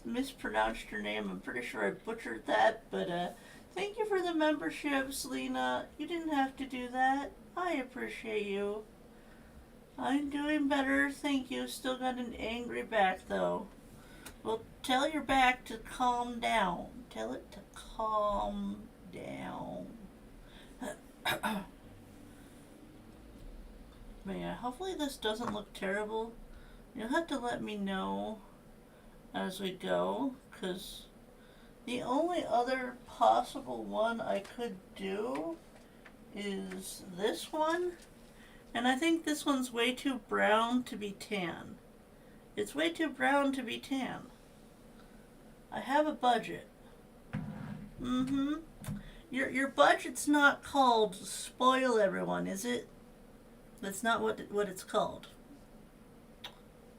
mispronounced your name. I'm pretty sure I butchered that, but thank you for the memberships, Lena. You didn't have to do that. I appreciate you. I'm doing better, thank you. Still got an angry back, though. Well, tell your back to calm down. Tell it to calm down. But yeah, hopefully this doesn't look terrible. You'll have to let me know as we go, because the only other possible one I could do is this one. And I think this one's way too brown to be tan. It's way too brown to be tan. I have a budget. Your budget's not called spoil everyone, is it? That's not what it's called.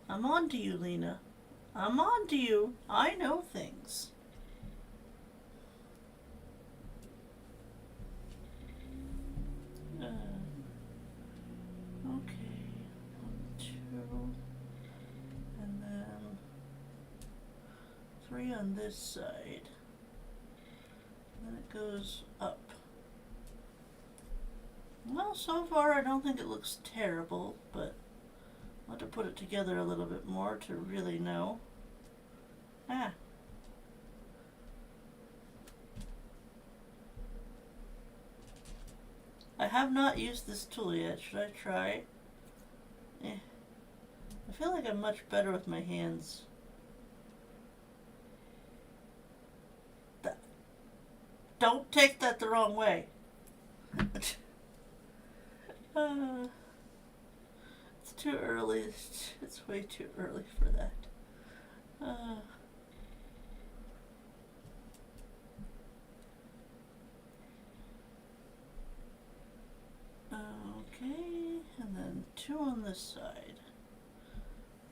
I'm on to you, Lena. I'm on to you. I know things. Okay. 1, 2, and then 3 on this side. And then it goes up. Well, so far I don't think it looks terrible, but I'll have to put it together a little bit more to really know. I have not used this tool yet. Should I try? I feel like I'm much better with my hands. Don't take that the wrong way. It's too early. It's way too early for that. Okay, and then 2 on this side.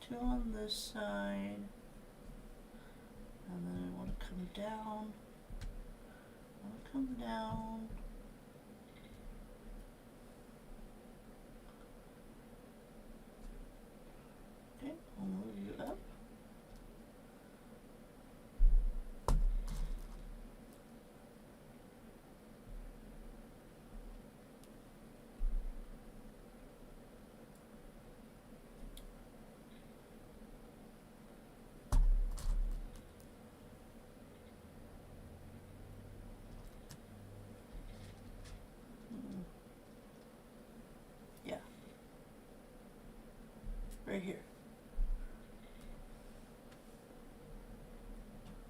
2 on this side. And then I want to come down. Okay, I'll move you up. Yeah. Right here.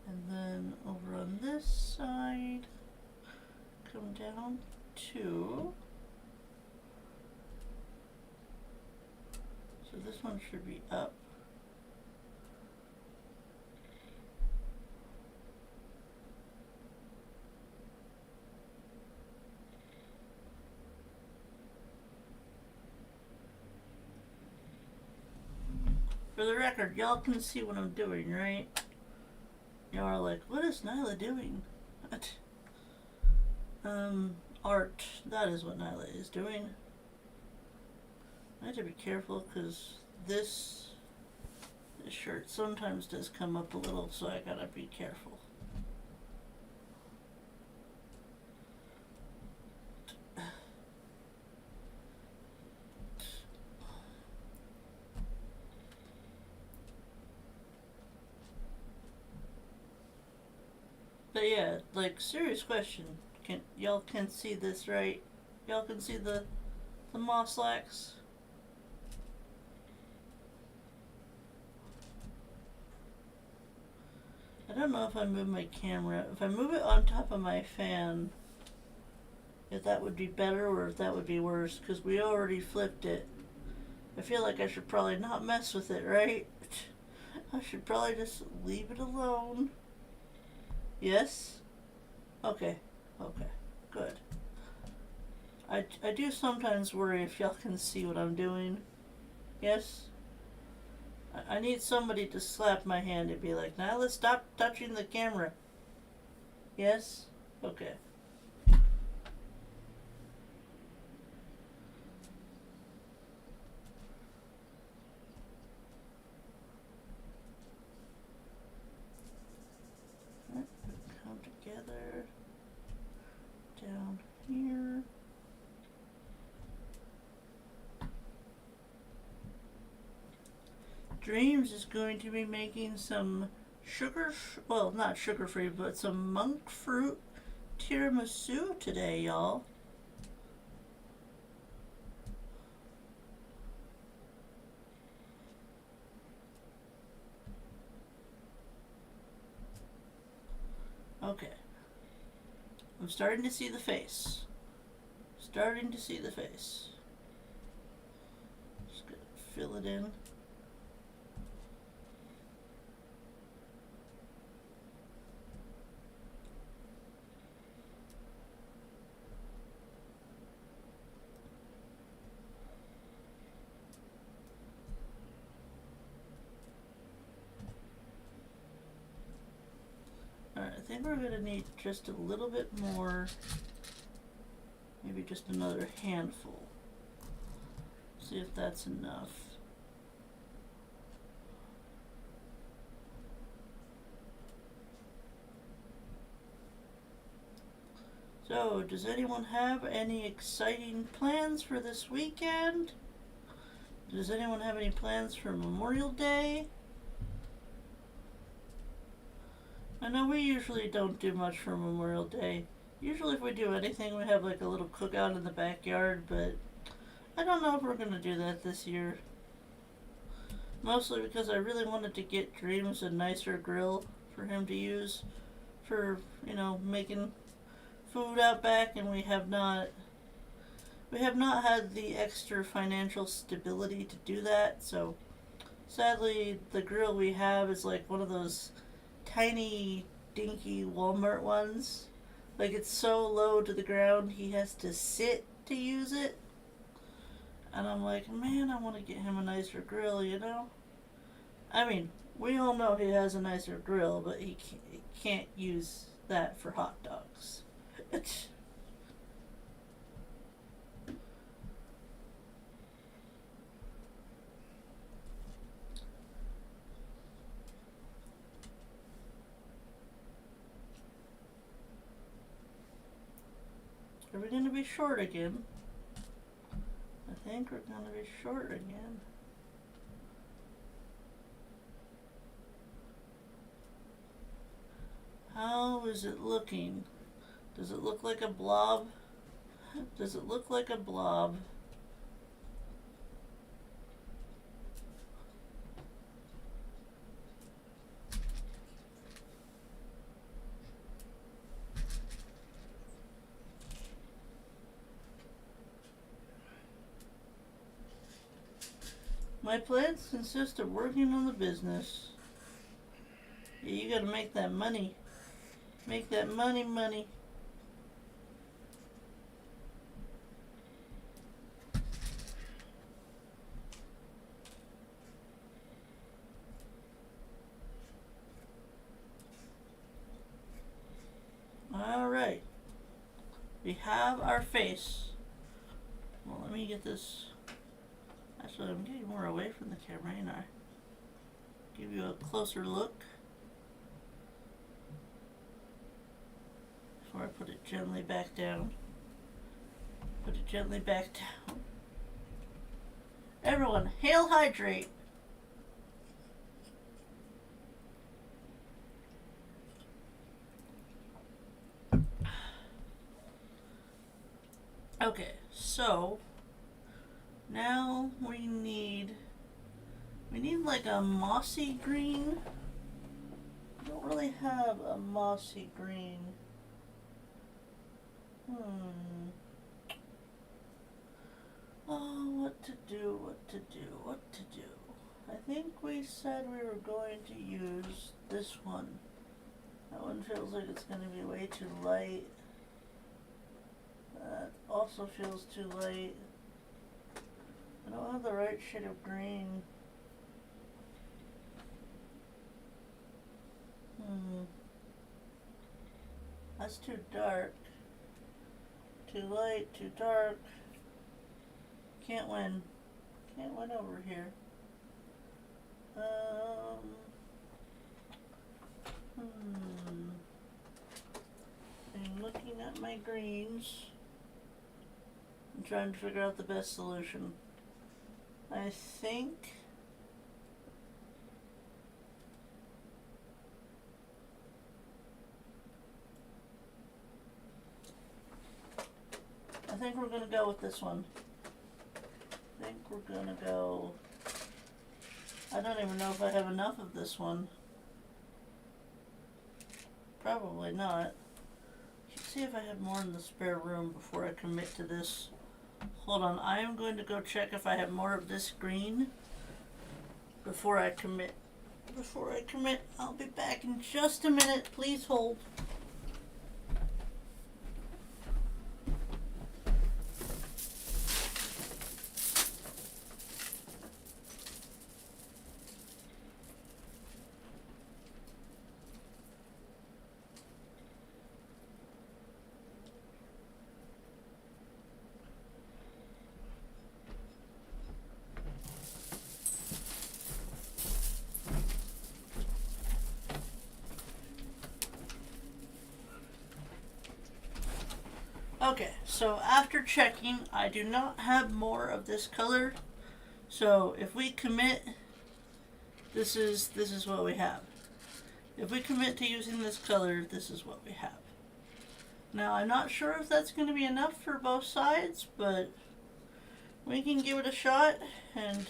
And then over on this side, come down 2. So this one should be up. For the record, y'all can see what I'm doing, right? Y'all are like, what is Nailah doing? What? Art. That is what Nailah is doing. I have to be careful because this shirt sometimes does come up a little, so I gotta be careful. But yeah, like, serious question. Y'all can see this, right? Y'all can see the MossLax? I don't know if I move my camera. If I move it on top of my fan, if that would be better or if that would be worse, because we already flipped it. I feel like I should probably not mess with it, right? I should probably just leave it alone. Yes? Okay. Okay. Good. I do sometimes worry if y'all can see what I'm doing. Yes? I need somebody to slap my hand and be like, Nailah, stop touching the camera. Yes? Okay. Come together. Down here. Dreams is going to be making some well, not sugar-free, but some monk fruit tiramisu today, y'all. Okay. I'm starting to see the face. Starting to see the face. Just gonna fill it in. Alright, I think we're gonna need just a little bit more, maybe just another handful. See if that's enough. So, does anyone have any exciting plans for this weekend? Does anyone have any plans for Memorial Day? I know we usually don't do much for Memorial Day. Usually if we do anything, we have like a little cookout in the backyard, but I don't know if we're gonna do that this year. Mostly because I really wanted to get Dreams a nicer grill for him to use for, you know, making food out back, and we have not had the extra financial stability to do that, so sadly the grill we have is like one of those tiny dinky Walmart ones. Like, it's so low to the ground he has to sit to use it, and I'm like, man, I want to get him a nicer grill, you know. I mean, We all know he has a nicer grill, but he can't use that for hot dogs. Are we going to be short again? I think we're going to be short again. How is it looking? Does it look like a blob? Does it look like a blob? My plans consist of working on the business. Yeah, you gotta make that money. Make that money. Alright. We have our face. Well, let me get this. Actually, I'm getting more away from the camera, ain't I? Give you a closer look. Before I put it gently back down. Put it gently back down. Everyone, hail hydrate! Okay, so now we need like a mossy green. I don't really have a mossy green. Oh, what to do. I think we said we were going to use this one. That one feels like it's going to be way too light. That also feels too light. I don't have the right shade of green. That's too dark. Too light, too dark. Can't win. Can't win over here. I'm looking at my greens. I'm trying to figure out the best solution. I think we're gonna go with this one. I don't even know if I have enough of this one. Probably not. Let's see if I have more in the spare room before I commit to this. Hold on, I am going to go check if I have more of this green before I commit. I'll be back in just a minute. Please hold. Okay, so after checking, I do not have more of this color. So if we commit, this is what we have. If we commit to using this color, this is what we have. Now I'm not sure if that's going to be enough for both sides, but we can give it a shot, and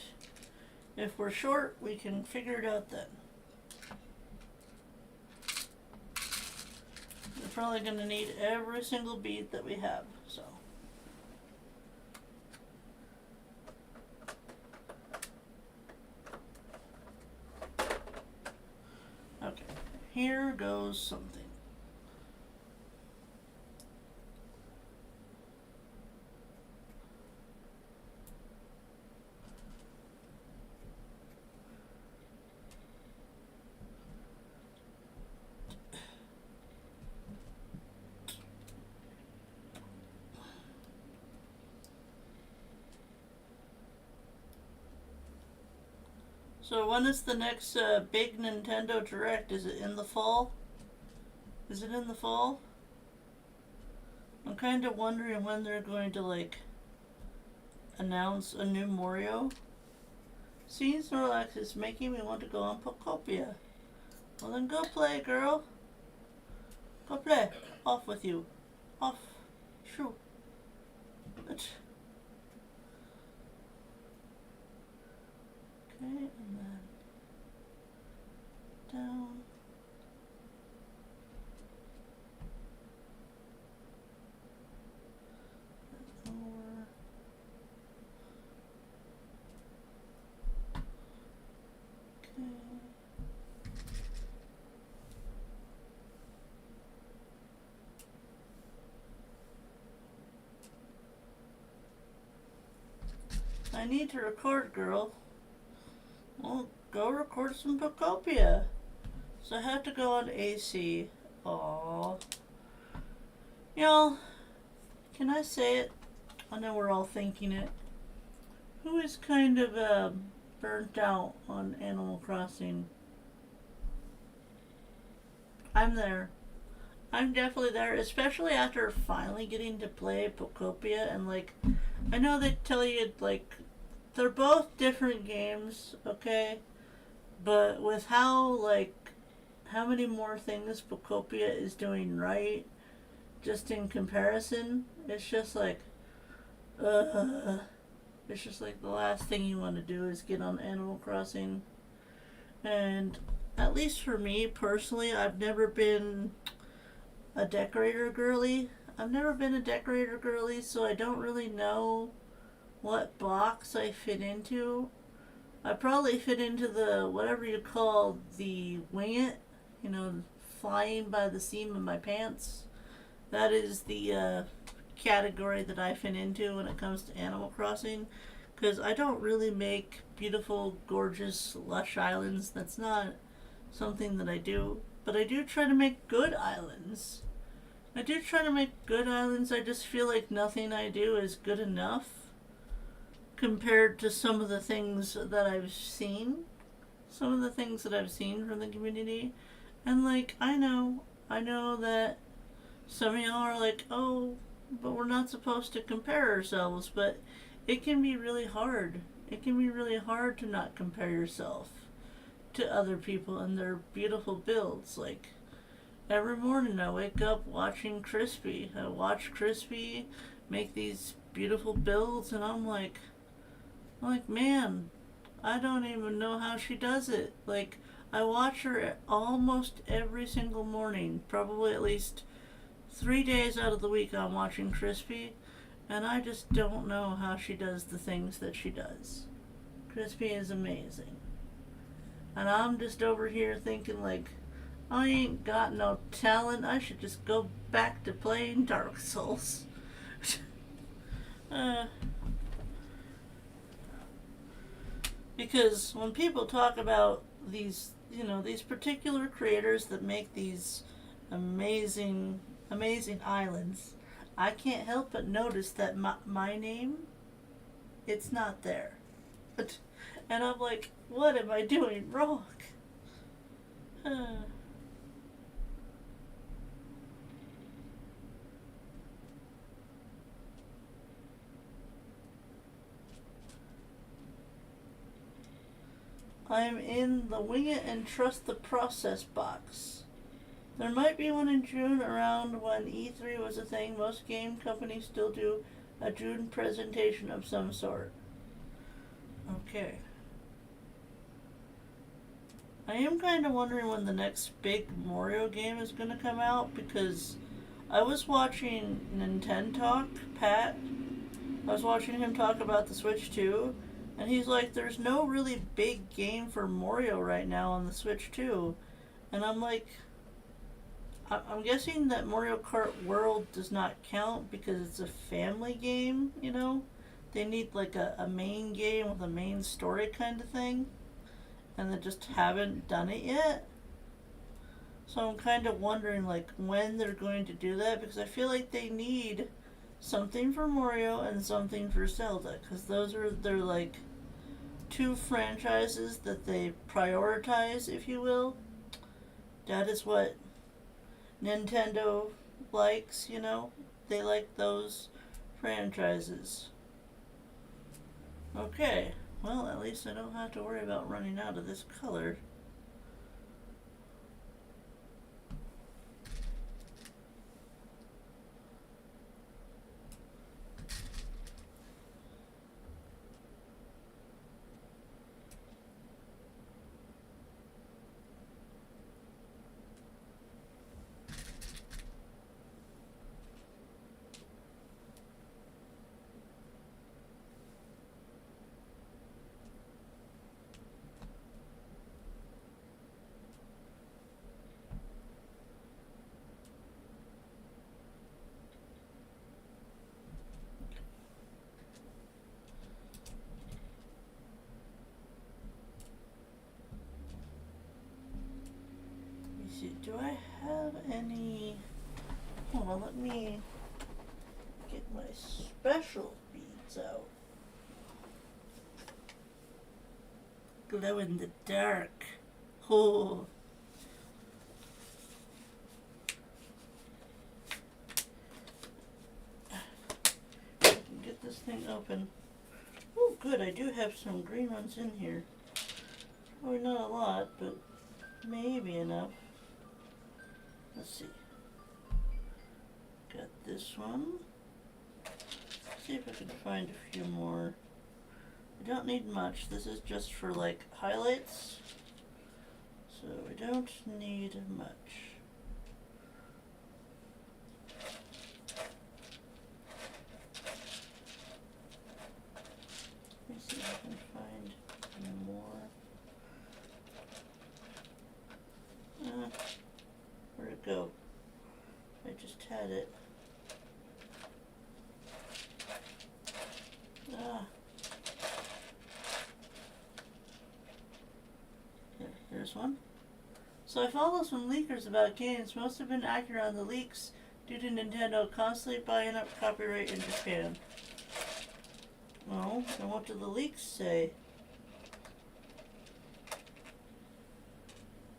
if we're short, we can figure it out then. We're probably going to need every single bead that we have, so. Okay, here goes something. So when is the next big Nintendo Direct? Is it in the fall? Is it in the fall? I'm kind of wondering when they're going to, like, announce a new Mario. See, MossLax is making me want to go on Pokopia. Well then go play, girl. Go play. Off with you. Off. Shoo. Okay, and then down. Over. Okay. I need to record, girl. Well, go record some Pokopia. So I had to go on AC. Aww. Y'all, can I say it? I know we're all thinking it. Who is kind of burnt out on Animal Crossing? I'm there. I'm definitely there, especially after finally getting to play Pokopia. And, like, I know they tell you, like, they're both different games, okay? But with how many more things Pokopia is doing right, just in comparison, it's just like, it's just like the last thing you want to do is get on Animal Crossing. And at least for me personally, I've never been a decorator girly. So I don't really know what box I fit into. I probably fit into the, whatever you call the wing it, you know, flying by the seam of my pants. That is the category that I fit into when it comes to Animal Crossing, because I don't really make beautiful, gorgeous, lush islands. That's not something that I do. But I do try to make good islands. I just feel like nothing I do is good enough compared to some of the things that I've seen. Some of the things that I've seen from the community. And, like, I know that some of y'all are like, oh, but we're not supposed to compare ourselves. But it can be really hard. It can be really hard to not compare yourself to other people and their beautiful builds. Like, every morning I wake up watching Crispy. I watch Crispy make these beautiful builds, and I'm like, man, I don't even know how she does it. Like, I watch her almost every single morning, probably at least 3 days out of the week I'm watching Crispy, and I just don't know how she does the things that she does. Crispy is amazing. And I'm just over here thinking, like, I ain't got no talent. I should just go back to playing Dark Souls. Because when people talk about these, these particular creators that make these amazing islands, I can't help but notice that my name, it's not there. And I'm like, what am I doing wrong? I'm in the Wing It and Trust the Process box. There might be one in June, around when E3 was a thing. Most game companies still do a June presentation of some sort. Okay. I am kind of wondering when the next big Mario game is going to come out, because I was watching Nintendo Talk, Pat. I was watching him talk about the Switch 2, and he's like, there's no really big game for Mario right now on the Switch 2. And I'm like, I'm guessing that Mario Kart World does not count because it's a family game, They need like a main game with a main story kind of thing. And they just haven't done it yet. So I'm kind of wondering, like, when they're going to do that, because I feel like they need something for Mario and something for Zelda, because those are their, like, two franchises that they prioritize, if you will. That is what Nintendo likes, you know? They like those franchises. Okay, well, at least I don't have to worry about running out of this color. Do I have any? Hold on, let me get my special beads out. Glow in the dark. Oh. I can get this thing open. Oh, good. I do have some green ones in here. Probably not a lot, but maybe enough. Let's see. Got this one. Let's see if I can find a few more. I don't need much. This is just for like highlights. So we don't need much. Let me see if I can find more. Where'd it go? I just had it. There's one. So I follow some leakers about games. Most have been accurate on the leaks due to Nintendo constantly buying up copyright in Japan. Oh, and what do the leaks say?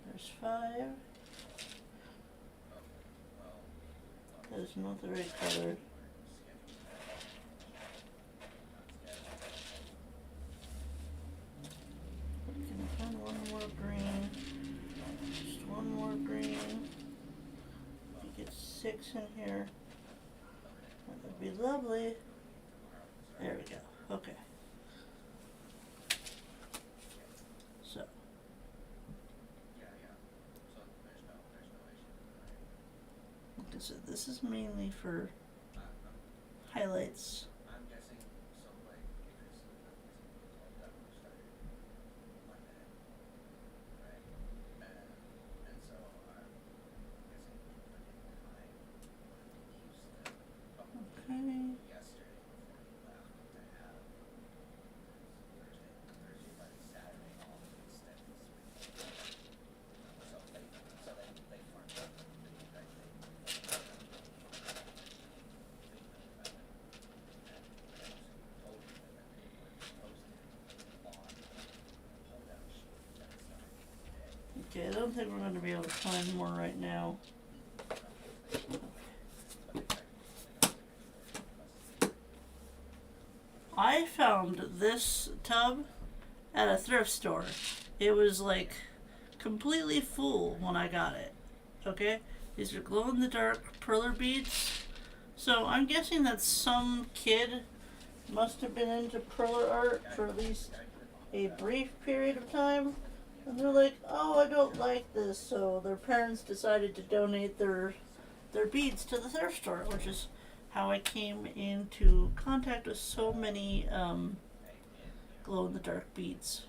There's 5. That is not the right color. Can I find one more green? Just one more green. We get 6 in here. That would be lovely. There we go. Okay. So. Like I said, this is mainly for highlights. Okay. Okay, I don't think we're going to be able to find more right now. I found this tub at a thrift store. It was like completely full when I got it. Okay? These are glow-in-the-dark perler beads. So I'm guessing that some kid must have been into perler art for at least a brief period of time. And they're like, oh, I don't like this. So their parents decided to donate their beads to the thrift store, which is how I came into contact with so many glow-in-the-dark beads.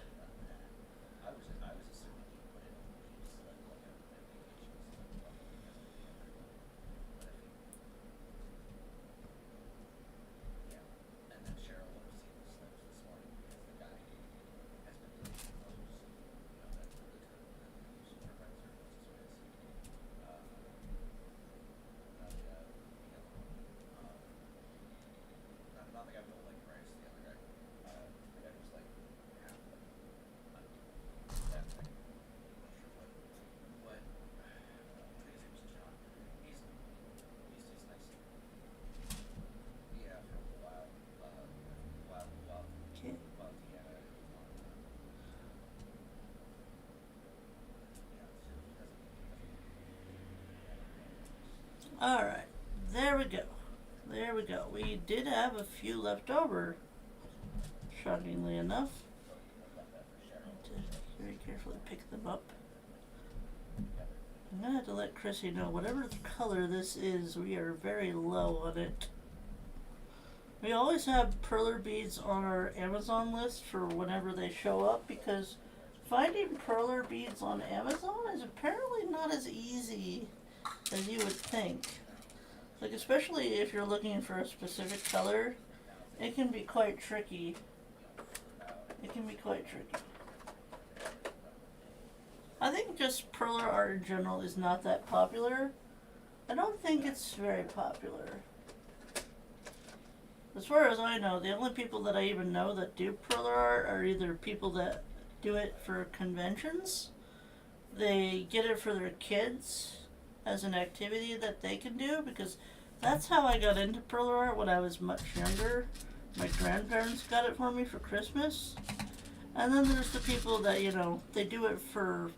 Alright, there we go. There we go. We did have a few left over, shockingly enough. I had to very carefully pick them up. I'm gonna have to let Chrissy know whatever color this is, we are very low on it. We always have perler beads on our Amazon list for whenever they show up, because finding perler beads on Amazon is apparently not as easy as you would think. Like, especially if you're looking for a specific color, it can be quite tricky. It can be quite tricky. I think just perler art in general is not that popular. I don't think it's very popular. As far as I know, the only people that I even know that do perler art are either people that do it for conventions, they get it for their kids as an activity that they can do, because that's how I got into perler art when I was much younger. My grandparents got it for me for Christmas. And then there's the people that, you know, they do it for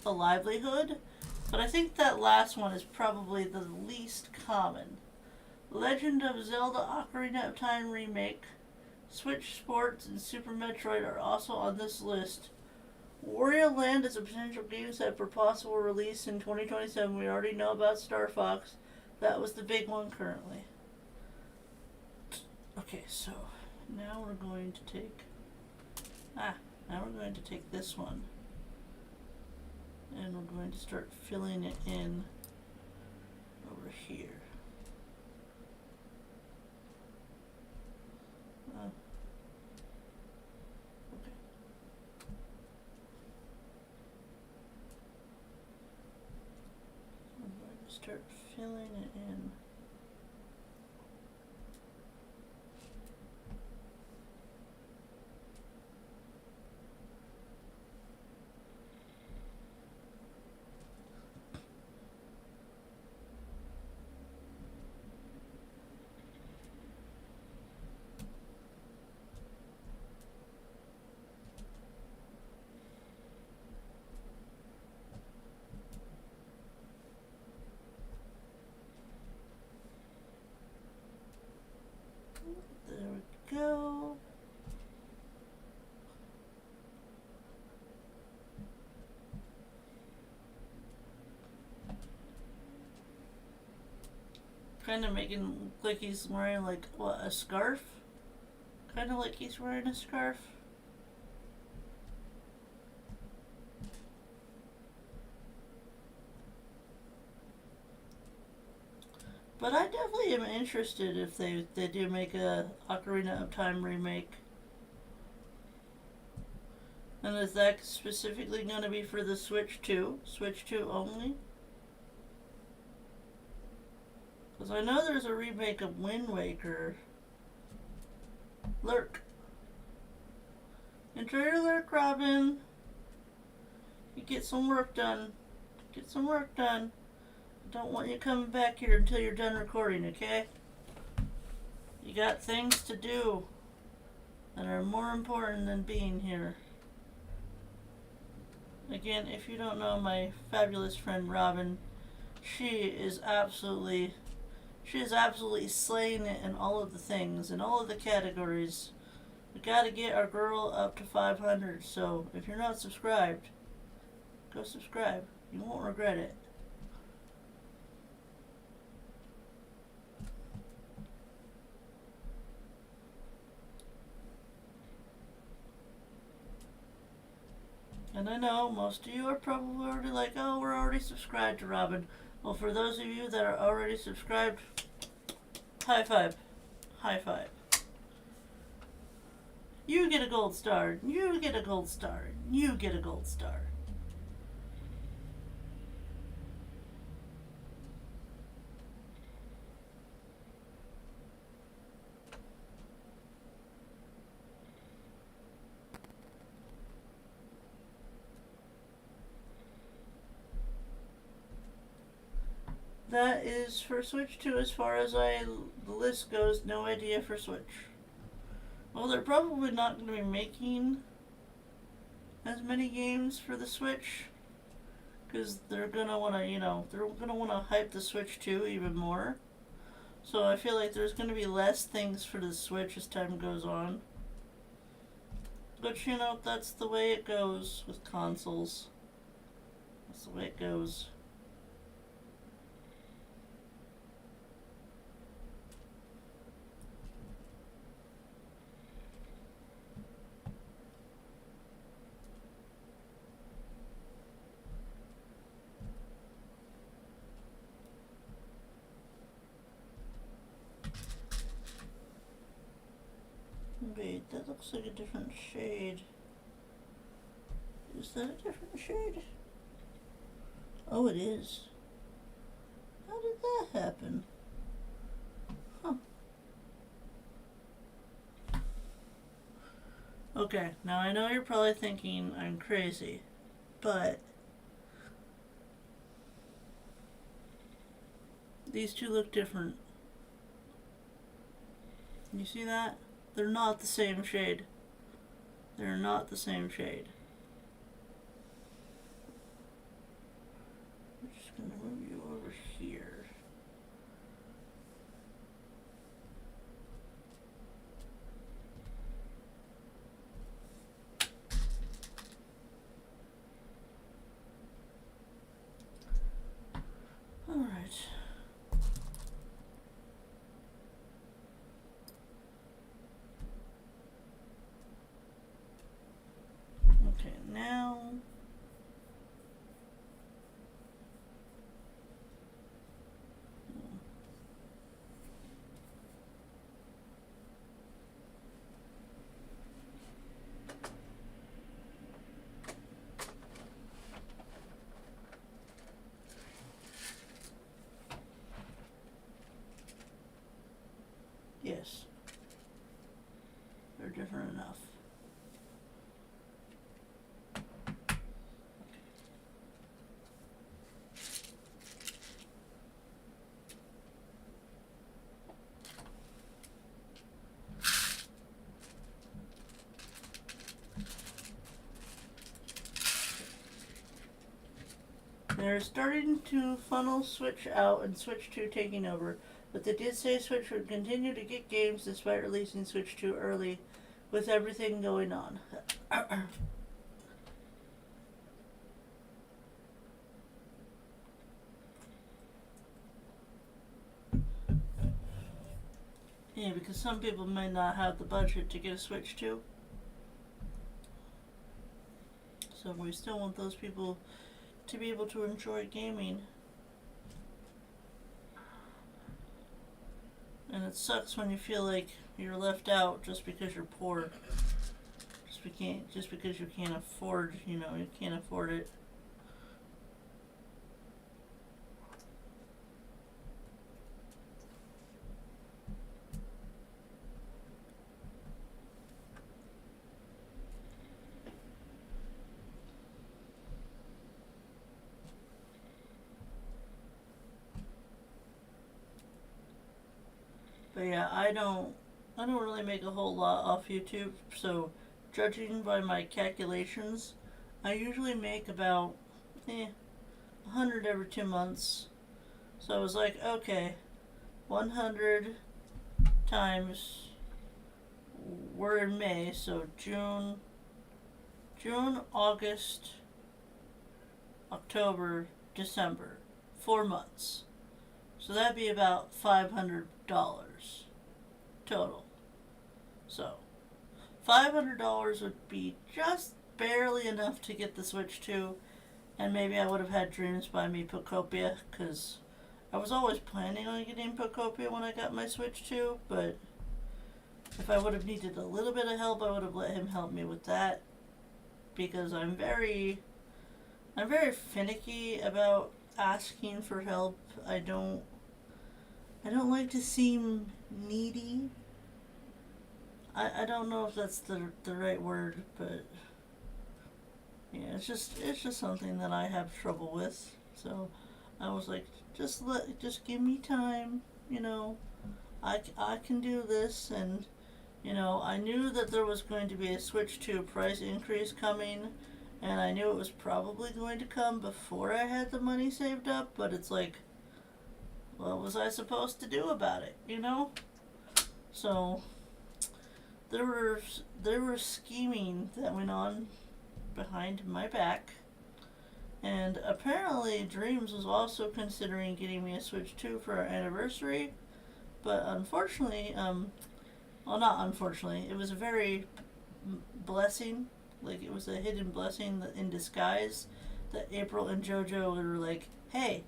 a livelihood. But I think that last one is probably the least common. Legend of Zelda Ocarina of Time Remake, Switch Sports, and Super Metroid are also on this list. Wario Land is a potential game set for possible release in 2027. We already know about Star Fox. That was the big one currently. Okay, so now we're going to take... now we're going to take this one. And we're going to start filling it in over here. Okay. I'm going to start filling it in. There we go. Kind of making look like he's wearing, like, what, a scarf? Kind of like he's wearing a scarf. But I definitely am interested if they do make a Ocarina of Time remake. And is that specifically going to be for the Switch 2? Switch 2 only? Because I know there's a remake of Wind Waker. Lurk. Enjoy your lurk, Robin. You get some work done. Get some work done. Don't want you coming back here until you're done recording, okay? You got things to do that are more important than being here. Again, if you don't know my fabulous friend Robin, she is absolutely slaying it in all of the things, in all of the categories. We gotta get our girl up to 500, so if you're not subscribed, go subscribe. You won't regret it. And I know most of you are probably already like, oh, we're already subscribed to Robin. Well, for those of you that are already subscribed, high five. High five. You get a gold star. You get a gold star. You get a gold star. That is for Switch 2 as far as the list goes. No idea for Switch. Well, they're probably not going to be making as many games for the Switch, because they're gonna wanna, they're gonna wanna hype the Switch 2 even more. So I feel like there's gonna be less things for the Switch as time goes on. But that's the way it goes with consoles. That's the way it goes. Wait, that looks like a different shade. Is that a different shade? Oh, it is. How did that happen? Huh. Okay, now I know you're probably thinking I'm crazy, but these two look different. You see that? They're not the same shade. They're not the same shade. I'm just gonna move you over here. All right. Okay, now yes, they're different enough. They're starting to funnel Switch out and Switch 2 taking over, but they did say Switch would continue to get games despite releasing Switch 2 early with everything going on. Yeah, because some people may not have the budget to get a Switch 2. So we still want those people to be able to enjoy gaming. And it sucks when you feel like you're left out just because you're poor. Just because you can't afford, you can't afford it. But yeah, I don't really make a whole lot off YouTube, so judging by my calculations, I usually make about 100 every 2 months. So I was like, okay, 100 times, we're in May, so June, August, October, December, 4 months. So that'd be about $500 total. So $500 would be just barely enough to get the Switch 2, and maybe I would have had Dreams by me Pokopia, because I was always planning on getting Pokopia when I got my Switch 2, but if I would have needed a little bit of help, I would have let him help me with that, because I'm very finicky about asking for help. I don't like to seem needy. I don't know if that's the right word, but yeah, it's just something that I have trouble with. So I was like, just give me time, I can do this. And I knew that there was going to be a Switch 2 price increase coming, And I knew it was probably going to come before I had the money saved up, but it's like, what was I supposed to do about it, you know? So there were scheming that went on behind my back, and apparently Dreams was also considering getting me a Switch 2 for our anniversary, but unfortunately, well, not unfortunately, it was a very blessing, like it was a hidden blessing in disguise, that April and JoJo were like, hey,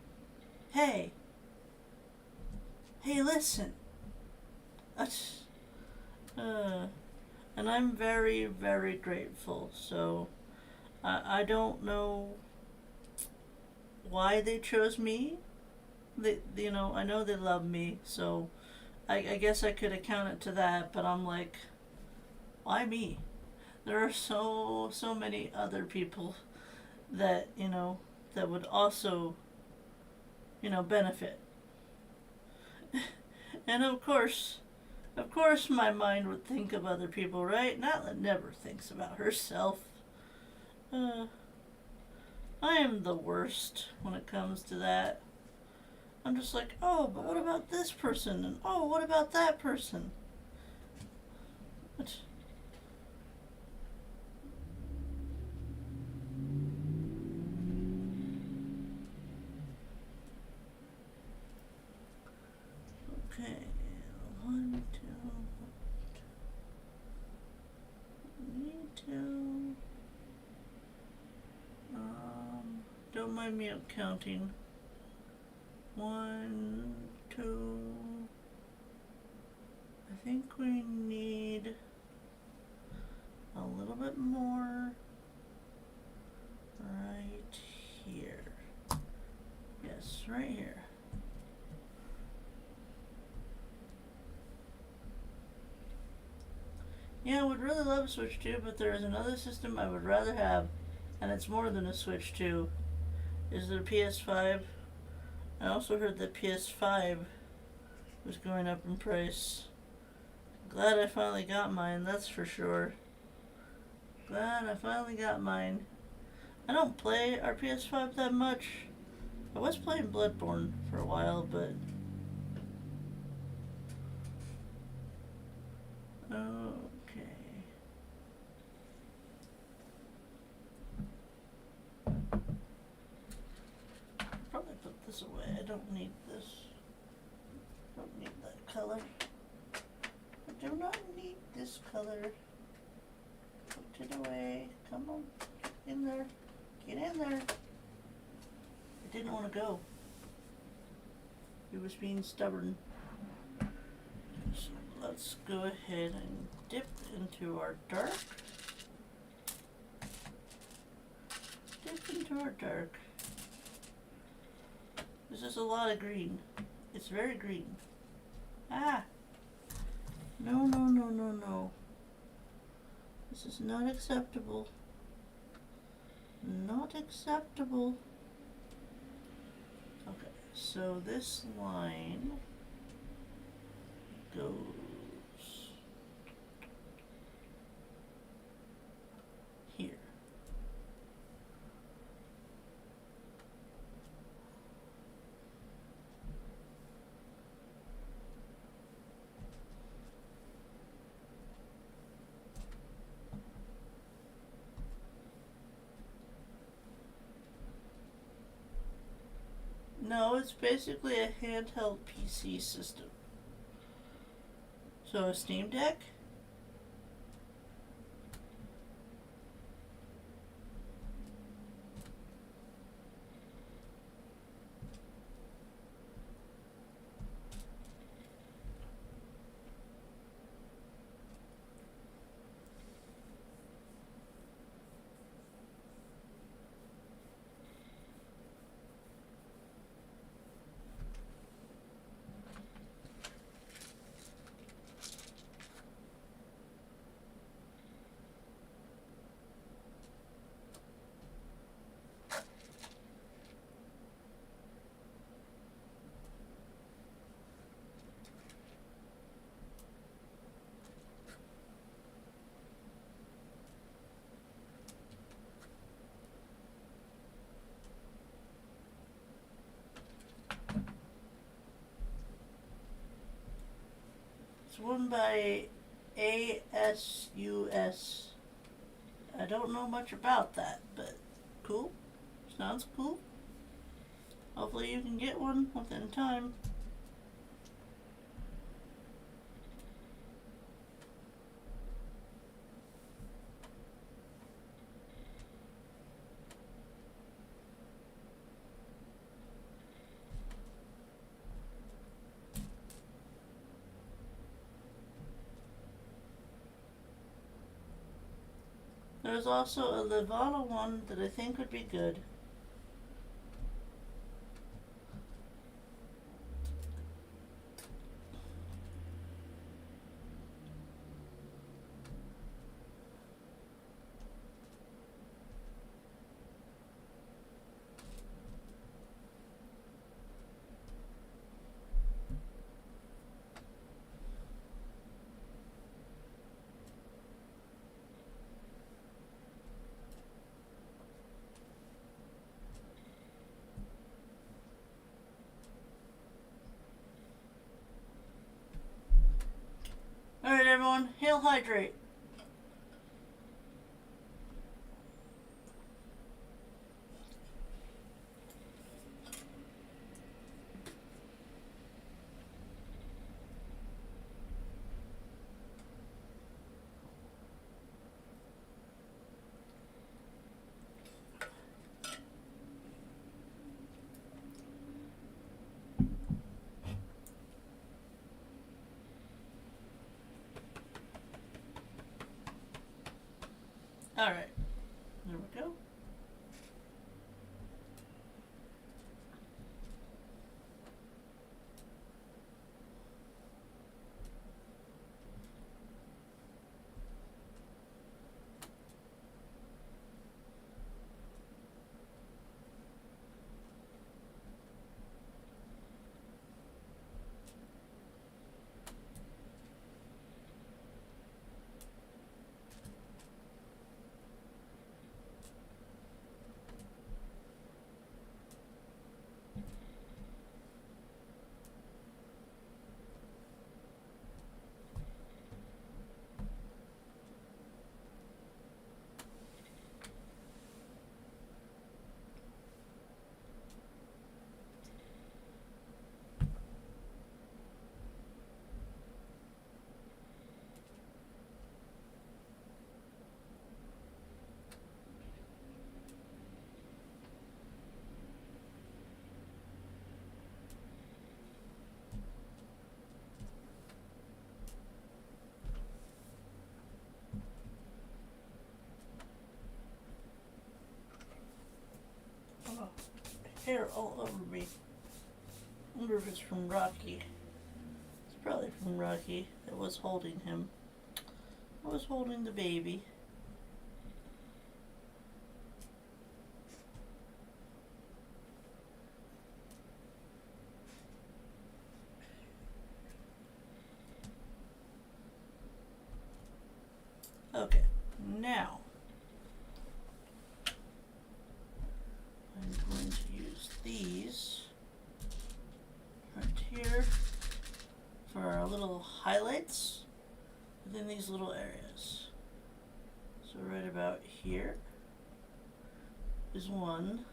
listen. And I'm very, very grateful. So I don't know why they chose me. You know, I know they love me, so I guess I could account it to that. But I'm like, why me? There are so many other people that, you know, that would also, you know, benefit. And of course, my mind would think of other people, right? Nailah never thinks about herself. I am the worst when it comes to that. I'm just like, oh, but what about this person? And oh, what about that person? But okay, 1, 2. Need to. Don't mind me counting. 1, 2. I think we need a little bit more right here. Yes, right here. Yeah, I would really love a Switch 2, but there is another system I would rather have, and it's more than a Switch 2. Is the PS5. I also heard that PS5 was going up in price. Glad I finally got mine, that's for sure. Glad I finally got mine. I don't play our PS5 that much. I was playing Bloodborne for a while, but okay. Probably put this away. I don't need this. Don't need that color. I do not need this color. Put it away. Come on. Get in there. Get in there. It didn't want to go. It was being stubborn. So let's go ahead and dip into our dark. Dip into our dark. This is a lot of green. It's very green. Ah! No, no, no, no, no. This is not acceptable. Not acceptable. Okay, so this line goes here. No, it's basically a handheld PC system. So a Steam Deck? one by ASUS. I don't know much about that, but cool. Sounds cool. Hopefully you can get one within time. There's also a Levana one that I think would be good. Alright everyone, hail hydrate. Alright, there we go. Oh, hair all over me. I wonder if it's from Rocky. It's probably from Rocky that was holding him. I was holding the baby. Okay, now I'm going to use these right here for our little highlights within these little areas. So right about here is one,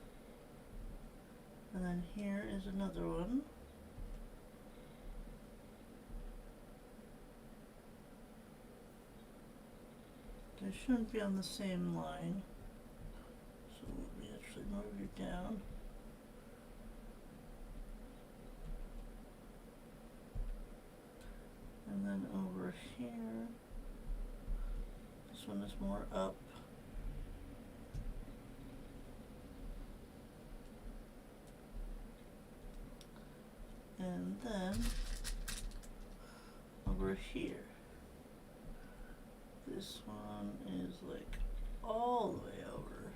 and then here is another one. They shouldn't be on the same line. So we actually move you down. And then over here, this one is more up. And then over here, this one is like all the way over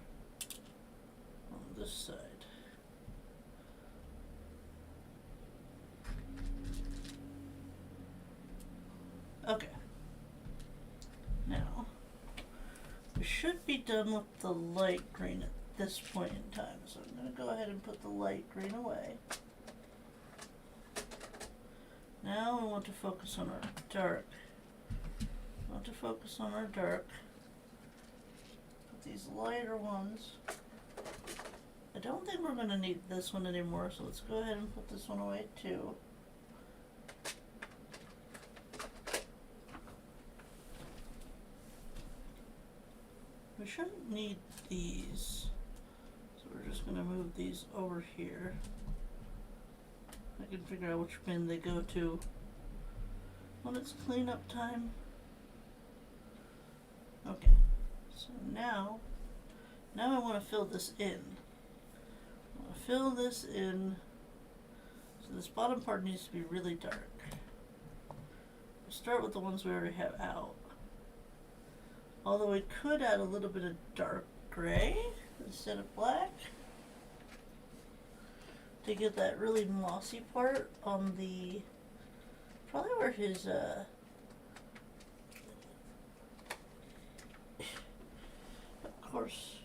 on this side. Okay. Now, we should be done with the light green at this point in time, so I'm going to go ahead and put the light green away. Now we want to focus on our dark. Want to focus on our dark. With these lighter ones. I don't think we're going to need this one anymore, so let's go ahead and put this one away too. We shouldn't need these, so we're just going to move these over here. I can figure out which bin they go to when it's cleanup time. Okay, so now I want to fill this in. I want to fill this in, so this bottom part needs to be really dark. We'll start with the ones we already have out. Although we could add a little bit of dark gray instead of black to get that really mossy part on the, probably where his of course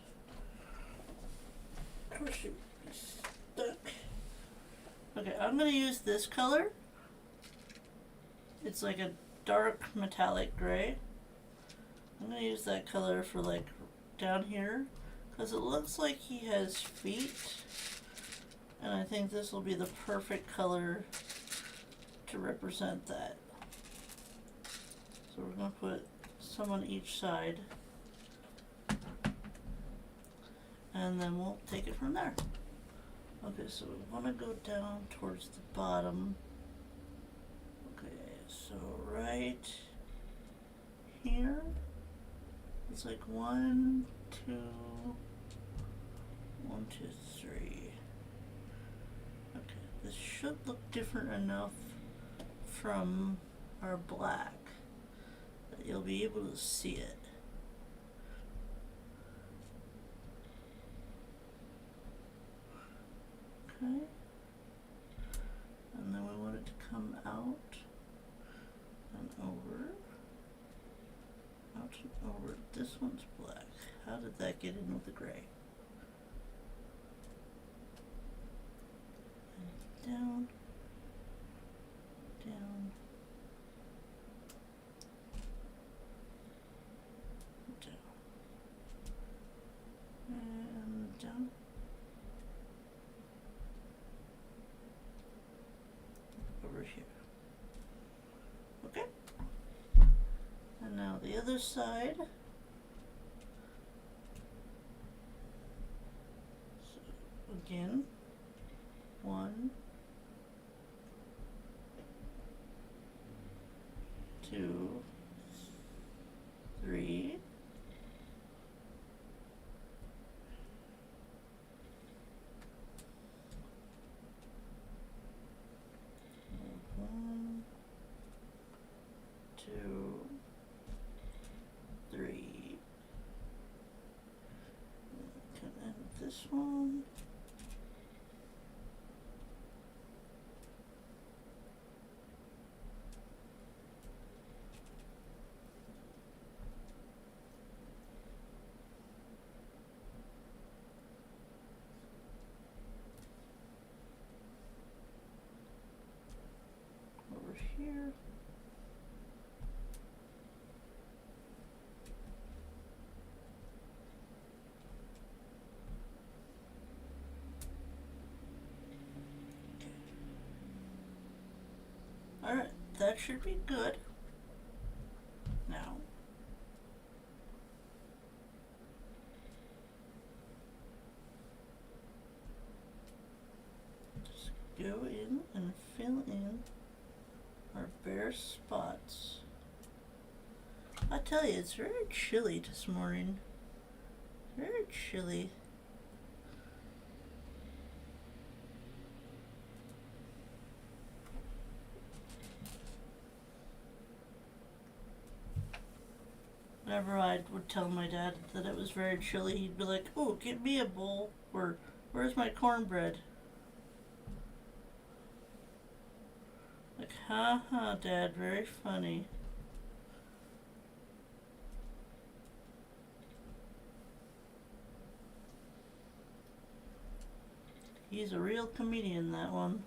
you'd be stuck. Okay, I'm gonna use this color. It's like a dark metallic gray. I'm going to use that color for like down here because it looks like he has feet, and I think this will be the perfect color to represent that. So we're going to put some on each side and then we'll take it from there. Okay, so we want to go down towards the bottom. Okay, so right here. It's like 1, 2, 1, 2, 3. Okay, this should look different enough from our black that you'll be able to see it. Okay. And then we want it to come out and over. Out and over. This one's black. How did that get in with the gray? And down, down, down, and down. Over here. Okay. And now the other side. So again, 1, 2, 3. One, 2, 3. Can end this one. Over here. Alright, that should be good. Now, just go in and fill in our bare spots. I tell you, it's very chilly this morning. Very chilly. Whenever I would tell my dad that it was very chilly, he'd be like, "Oh, get me a bowl," or "Where's my cornbread?" Like, haha, Dad, very funny. He's a real comedian, that one.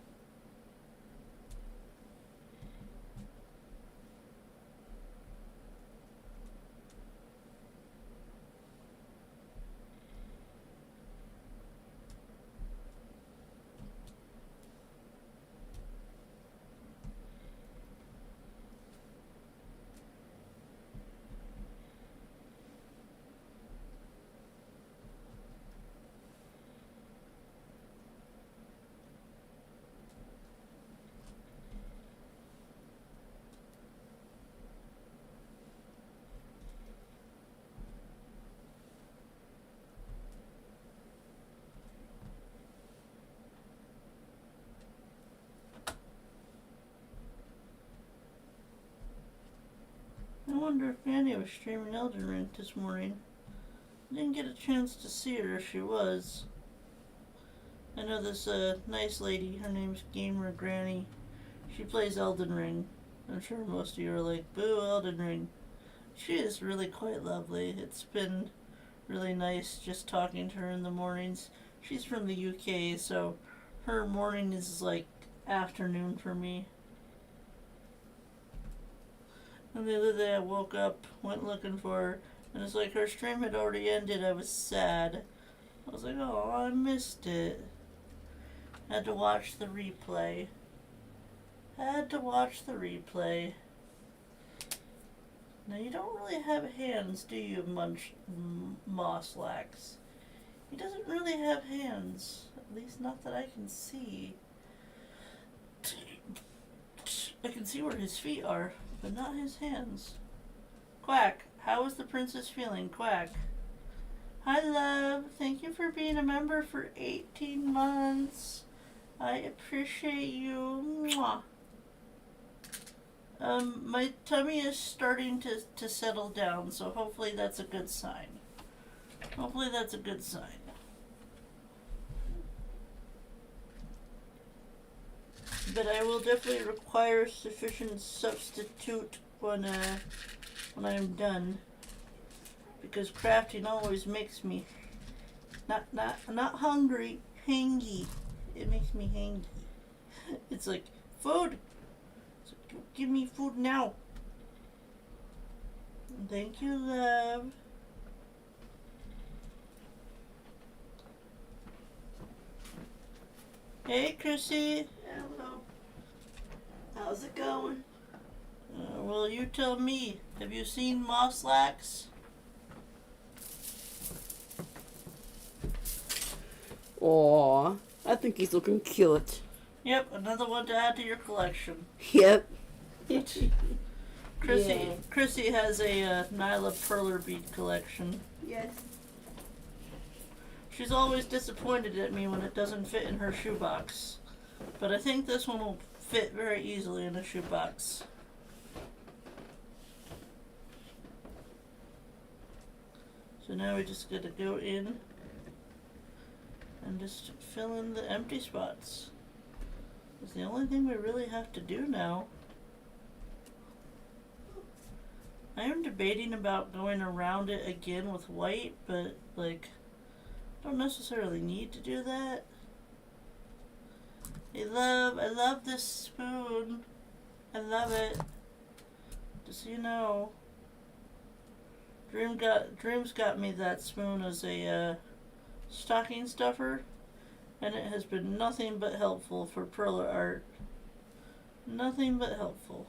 wonder if Annie was streaming Elden Ring this morning. I didn't get a chance to see her if she was. I know this nice lady, her name's Gamer Granny. She plays Elden Ring. I'm sure most of you are like, boo, Elden Ring. She is really quite lovely. It's been really nice just talking to her in the mornings. She's from the UK, so her morning is like afternoon for me. And the other day I woke up, went looking for her, and it's like her stream had already ended. I was sad. I was like, oh, I missed it. Had to watch the replay. Now you don't really have hands, do you, MossLax? He doesn't really have hands. At least not that I can see. I can see where his feet are, but not his hands. Quack, how is the princess feeling? Quack. Hi, love. Thank you for being a member for 18 months. I appreciate you. Mwah. My tummy is starting to settle down, so hopefully that's a good sign. But I will definitely require sufficient substitute when I'm done, because crafting always makes me not hungry, hangy. It makes me hangy. It's like food. So give me food now. Thank you, love. Hey, Chrissy. Hello. How's it going? Well, you tell me. Have you seen MossLax? Aw, I think he's looking cute. Yep, another one to add to your collection. Yep. Chrissy has a Nailah Perler bead collection. Yes. She's always disappointed at me when it doesn't fit in her shoebox. But I think this one will fit very easily in a shoebox. So now we just gotta go in and just fill in the empty spots. It's the only thing we really have to do now. I am debating about going around it again with white, but like, don't necessarily need to do that. I love this spoon. I love it. Just so you know, Dreams got me that spoon as a stocking stuffer, and it has been nothing but helpful for Perler art. Nothing but helpful.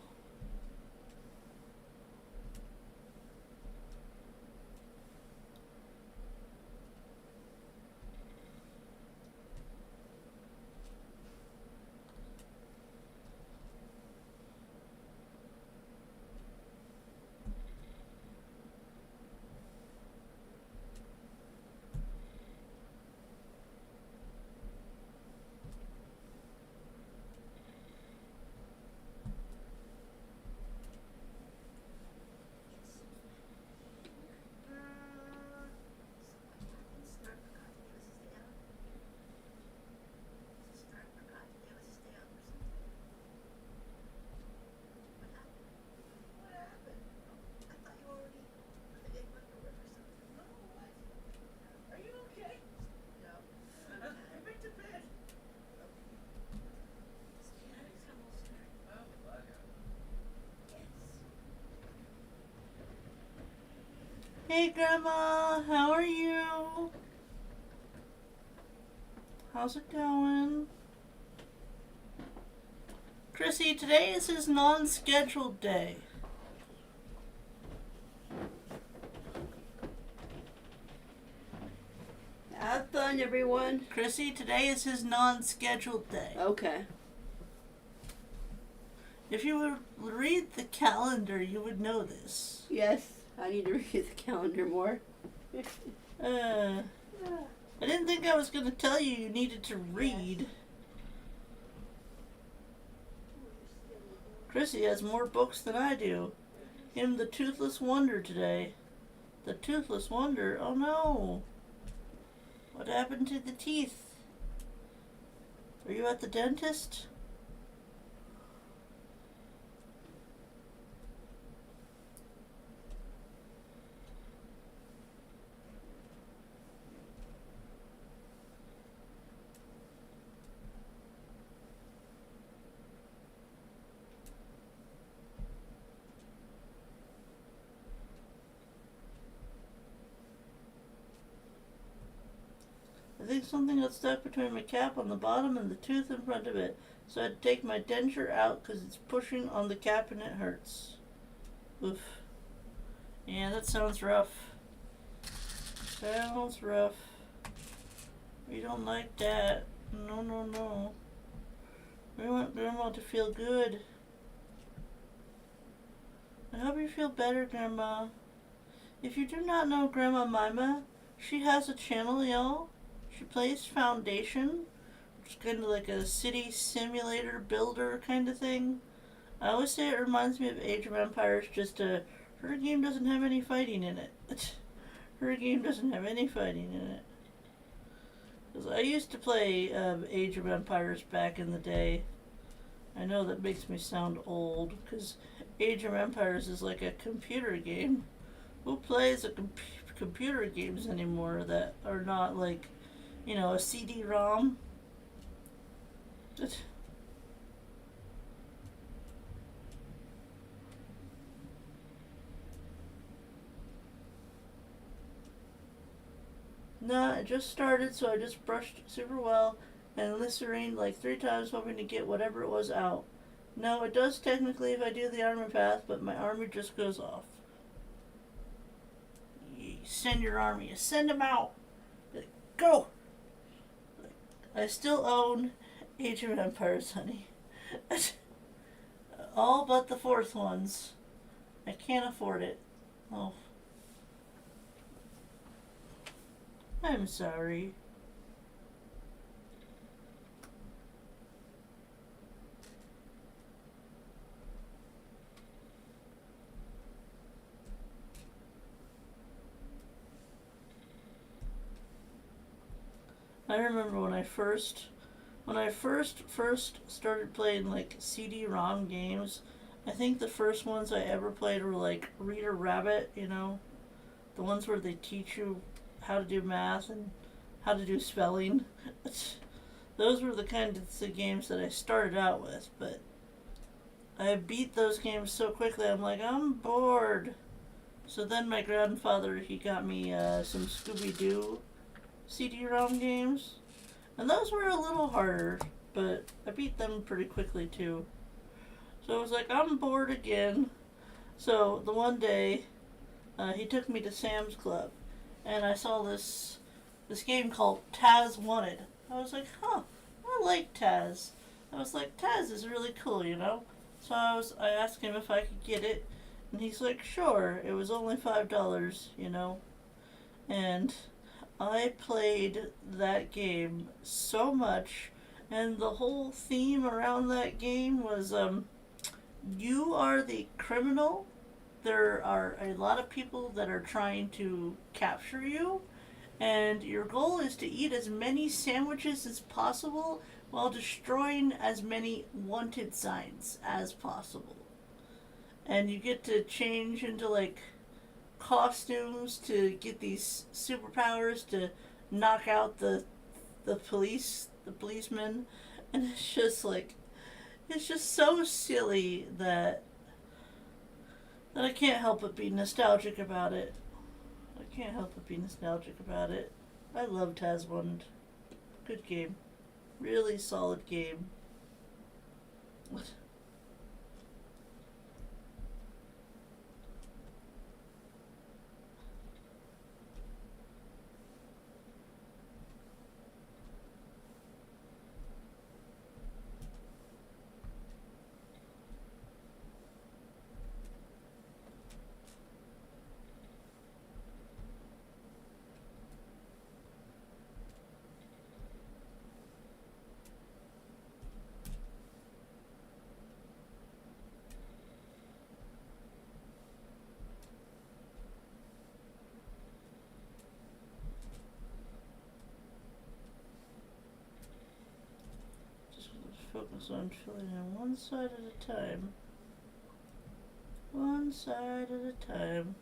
Hey Grandma, how are you? How's it going? Chrissy, today is his non-scheduled day. Have fun, everyone. Chrissy, today is his non-scheduled day. Okay. If you would read the calendar, you would know this. Yes, I need to read the calendar more. I didn't think I was going to tell you you needed to read. Chrissy has more books than I do. him the Toothless Wonder today. The Toothless Wonder? Oh no! What happened to the teeth? Are you at the dentist? I think something got stuck between my cap on the bottom and the tooth in front of it, so I had to take my denture out because it's pushing on the cap and it hurts. Oof. Yeah, that sounds rough. Sounds rough. We don't like that. No, no, no. We want Grandma to feel good. I hope you feel better, Grandma. If you do not know Grandma Mima, she has a channel, y'all. She plays Foundation, which is kind of like a city simulator builder kind of thing. I always say it reminds me of Age of Empires, just her game doesn't have any fighting in it. Her game doesn't have any fighting in it. Because I used to play Age of Empires back in the day. I know that makes me sound old, because Age of Empires is like a computer game. Who plays computer games anymore that are not like, you know, a CD-ROM? Nah, it just started, so I just brushed super well and Listerine like 3 times, hoping to get whatever it was out. No, it does technically if I do the armor path, but my armor just goes off. You send your army, you send them out. Go! I still own Age of Empires, honey. All but the 4th ones. I can't afford it. Oh. I'm sorry. I remember when I first started playing like CD-ROM games. I think the first ones I ever played were like Reader Rabbit, you know, the ones where they teach you how to do math and how to do spelling. Those were the kind of games that I started out with, but I beat those games so quickly. I'm like, I'm bored. So then my grandfather, he got me some Scooby-Doo CD-ROM games, and those were a little harder, but I beat them pretty quickly too. So I was like, I'm bored again. So the one day, he took me to Sam's Club, and I saw this game called Taz Wanted. I was like, huh, I like Taz. I was like, Taz is really cool, you know? So I asked him if I could get it, and he's like, sure. It was only $5, you know? And I played that game so much, and the whole theme around that game was, you are the criminal. There are a lot of people that are trying to capture you, and your goal is to eat as many sandwiches as possible while destroying as many wanted signs as possible. And you get to change into like costumes to get these superpowers to knock out the policemen, and it's just like, it's just so silly that I can't help but be nostalgic about it. I can't help but be nostalgic about it. I love Taz Wanted. Good game. Really solid game. What? focus on filling in one side at a time. One side at a time.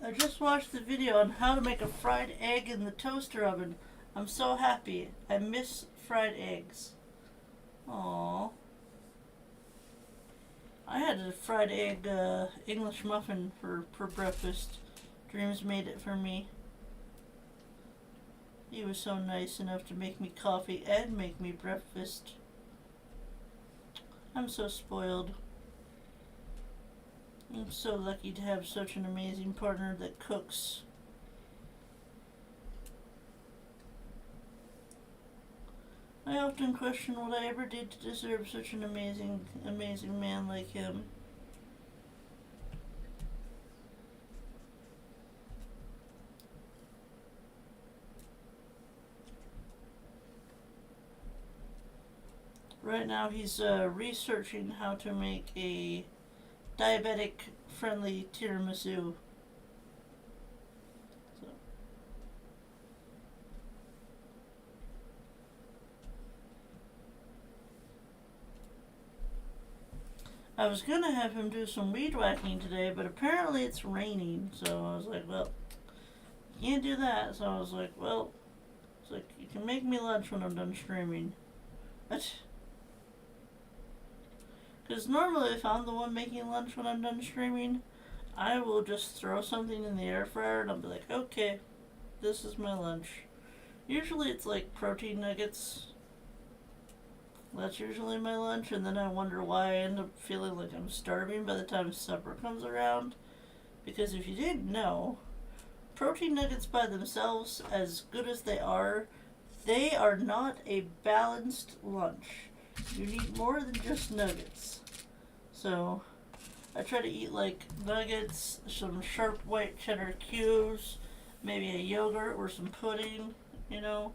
I just watched the video on how to make a fried egg in the toaster oven. I'm so happy. I miss fried eggs. Aww. I had a fried egg English muffin for breakfast. Dreams made it for me. He was so nice enough to make me coffee and make me breakfast. I'm so spoiled. I'm so lucky to have such an amazing partner that cooks. I often question what I ever did to deserve such an amazing man like him. Right now he's researching how to make a diabetic friendly tiramisu. So. I was gonna have him do some weed whacking today, but apparently it's raining, so I was like, well, can't do that. So I was like, well, it's like, you can make me lunch when I'm done streaming. What? Because normally if I'm the one making lunch when I'm done streaming, I will just throw something in the air fryer and I'll be like, okay, this is my lunch. Usually it's like protein nuggets. That's usually my lunch, and then I wonder why I end up feeling like I'm starving by the time supper comes around. Because if you didn't know, protein nuggets by themselves, as good as they are not a balanced lunch. You need more than just nuggets. So, I try to eat like nuggets, some sharp white cheddar cubes, maybe a yogurt or some pudding, you know.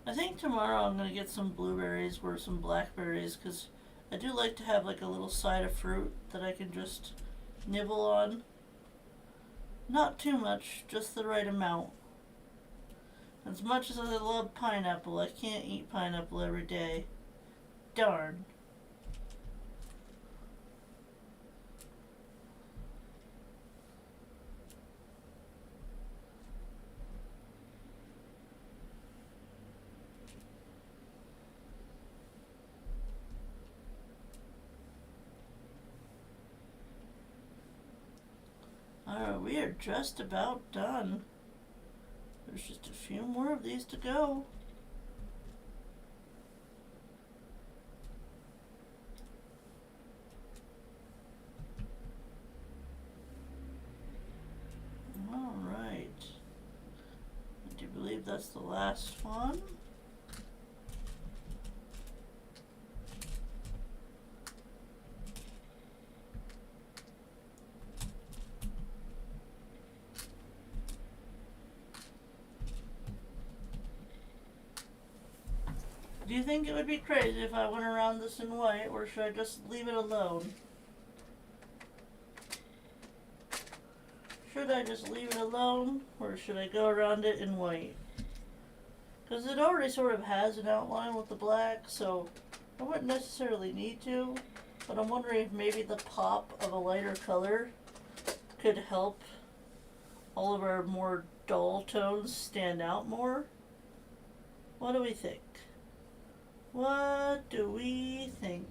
I think tomorrow I'm going to get some blueberries or some blackberries, because I do like to have like a little side of fruit that I can just nibble on. Not too much, just the right amount. As much as I love pineapple, I can't eat pineapple every day. Darn. Alright, we are just about done. There's just a few more of these to go. Alright. I do believe that's the last one. Do you think it would be crazy if I went around this in white, or should I just leave it alone? Should I just leave it alone, or should I go around it in white? Because it already sort of has an outline with the black, so I wouldn't necessarily need to. But I'm wondering if maybe the pop of a lighter color could help all of our more dull tones stand out more. What do we think? What do we think?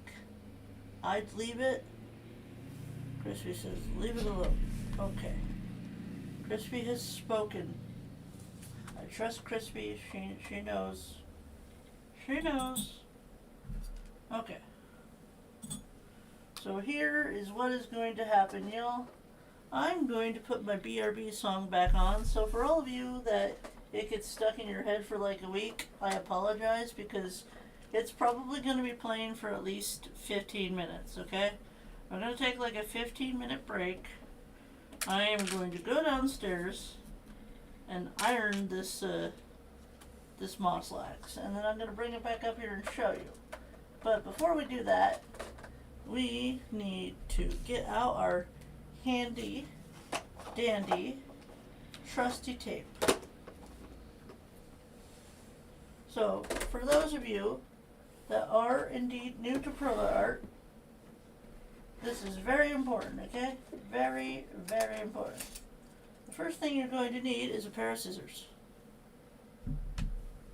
I'd leave it. Crispy says, leave it alone. Okay. Crispy has spoken. I trust Crispy. She knows. She knows. Okay. So here is what is going to happen, y'all. I'm going to put my BRB song back on. So for all of you that it gets stuck in your head for like a week, I apologize because it's probably going to be playing for at least 15 minutes, okay? I'm going to take like a 15-minute break. I am going to go downstairs and iron this this MossLax, and then I'm going to bring it back up here and show you. But before we do that, we need to get out our handy dandy trusty tape. So for those of you that are indeed new to Perler art, this is very important, okay? Very, very important. The first thing you're going to need is a pair of scissors.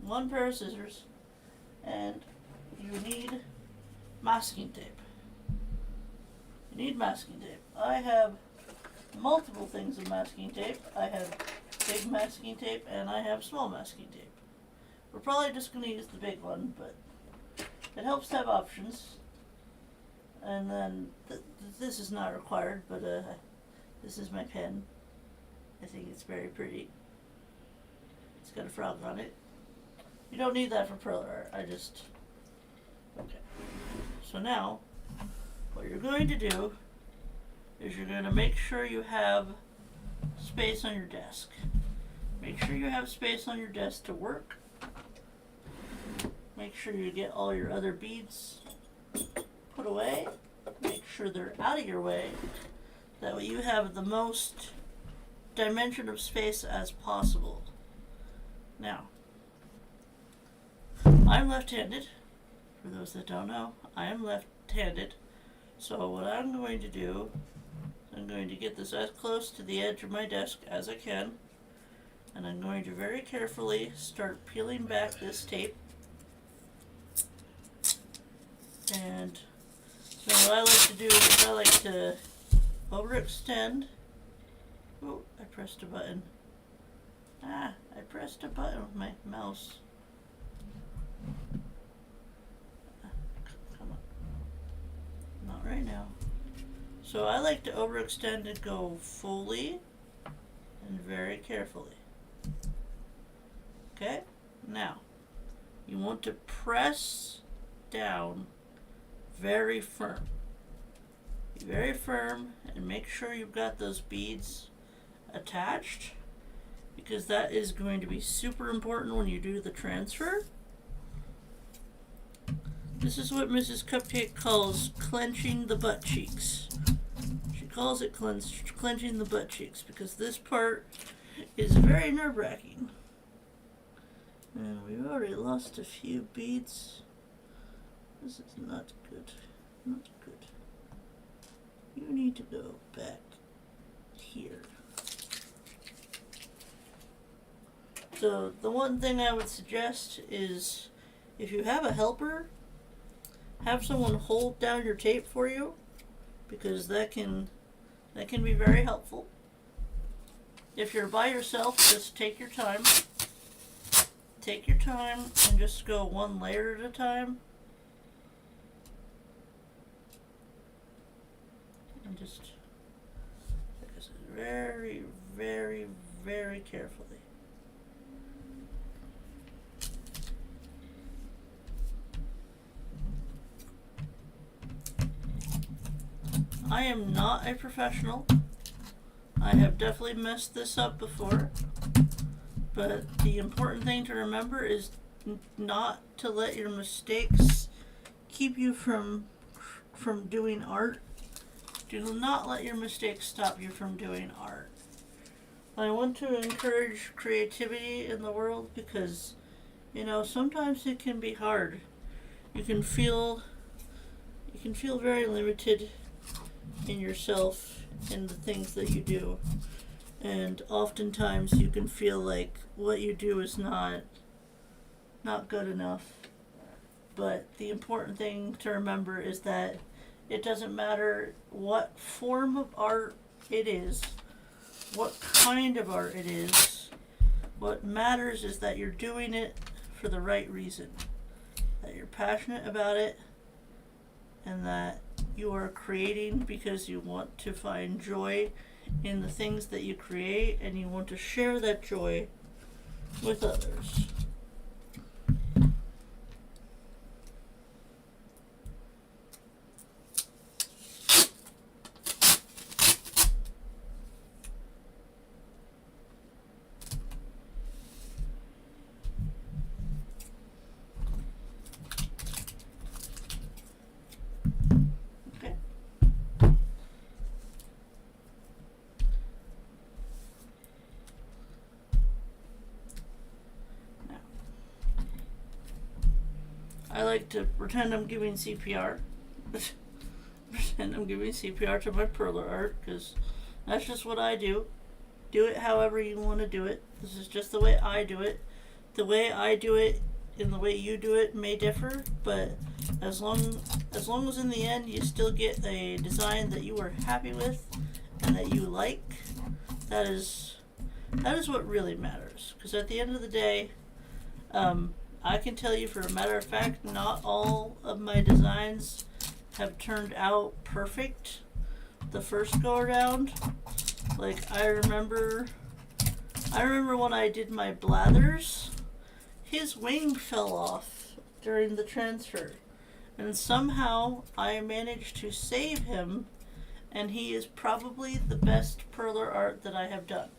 One pair of scissors, and you need masking tape. You need masking tape. I have multiple things of masking tape. I have big masking tape and I have small masking tape. We're probably just going to use the big one, but it helps to have options. And then this is not required, but this is my pen. I think it's very pretty. It's got a frog on it. You don't need that for Perler art. Okay. So now, what you're going to do is you're going to make sure you have space on your desk. Make sure you have space on your desk to work. Make sure you get all your other beads put away. Make sure they're out of your way. That way you have the most dimension of space as possible. Now, I'm left-handed. For those that don't know, I am left-handed. So what I'm going to do, I'm going to get this as close to the edge of my desk as I can. And I'm going to very carefully start peeling back this tape. And so what I like to do is I like to overextend. Oh, I pressed a button. I pressed a button with my mouse. Come on. Not right now. So I like to overextend and go fully and very carefully. Okay? Now, you want to press down very firm. Be very firm and make sure you've got those beads attached, because that is going to be super important when you do the transfer. This is what Mrs. Cupcake calls clenching the butt cheeks. She calls it clenching the butt cheeks because this part is very nerve-wracking. And we've already lost a few beads. This is not good. Not good. You need to go back here. So the one thing I would suggest is if you have a helper, have someone hold down your tape for you, because that can be very helpful. If you're by yourself, just take your time. Take your time and just go one layer at a time. And just take this very, very, very carefully. I am not a professional. I have definitely messed this up before. But the important thing to remember is not to let your mistakes keep you from doing art. Do not let your mistakes stop you from doing art. I want to encourage creativity in the world because You know, sometimes it can be hard. You can feel very limited in yourself and the things that you do. And oftentimes you can feel like what you do is not good enough. But the important thing to remember is that it doesn't matter what form of art it is, what kind of art it is. What matters is that you're doing it for the right reason, that you're passionate about it, and that you are creating because you want to find joy in the things that you create, and you want to share that joy with others. Okay. Now, I like to pretend I'm giving CPR. Pretend I'm giving CPR to my Perler art, because that's just what I do. Do it however you want to do it. This is just the way I do it. The way I do it and the way you do it may differ, but as long as in the end you still get a design that you are happy with and that you like, that is what really matters. Because at the end of the day, I can tell you for a matter of fact, not all of my designs have turned out perfect the first go around. Like I remember when I did my Blathers, his wing fell off during the transfer, and somehow I managed to save him, and he is probably the best Perler art that I have done.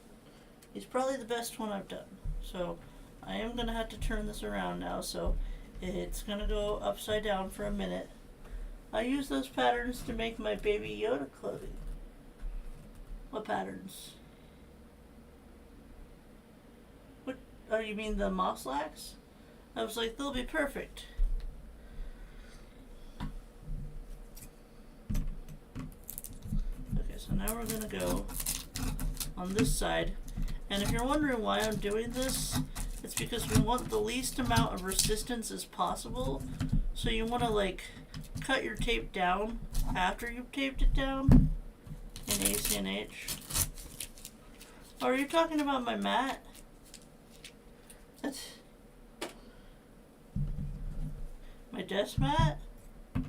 He's probably the best one I've done. So I am going to have to turn this around now, so it's going to go upside down for a minute. I use those patterns to make my Baby Yoda clothing. What patterns? What? Oh, you mean the MossLax? I was like, they'll be perfect. Okay, so now we're gonna go on this side. And if you're wondering why I'm doing this, it's because we want the least amount of resistance as possible. So you want to like cut your tape down after you've taped it down in ACNH. Oh, are you talking about my mat? That's my desk mat? I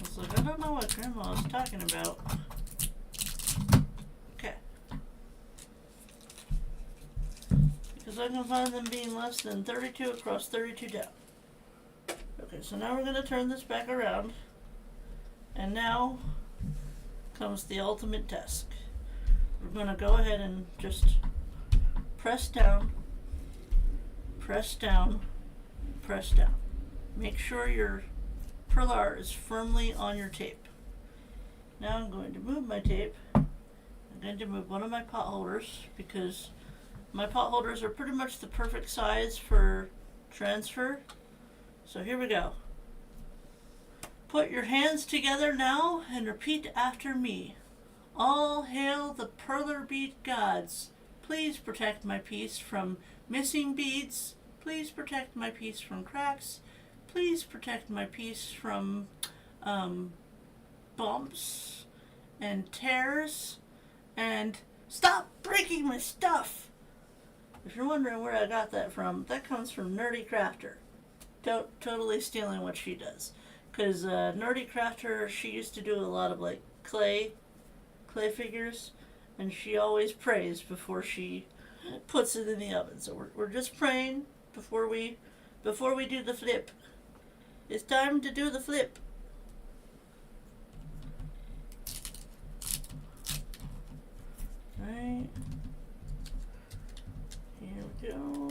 was like, I don't know what Grandma was talking about. Okay. Because I can find them being less than 32 across 32 down. Okay, so now we're going to turn this back around. And now comes the ultimate test. We're going to go ahead and just press down, press down, press down. Make sure your Perler is firmly on your tape. Now I'm going to move my tape. I'm going to move one of my pot holders because my pot holders are pretty much the perfect size for transfer. So here we go. Put your hands together now and repeat after me. All hail the Perler bead gods. Please protect my piece from missing beads. Please protect my piece from cracks. Please protect my piece from bumps and tears. And stop breaking my stuff. If you're wondering where I got that from, that comes from Nerdy Crafter. Totally stealing what she does. Because Nerdy Crafter, she used to do a lot of like clay figures, and she always prays before she puts it in the oven. So we're just praying before we do the flip. It's time to do the flip. Right. Here we go.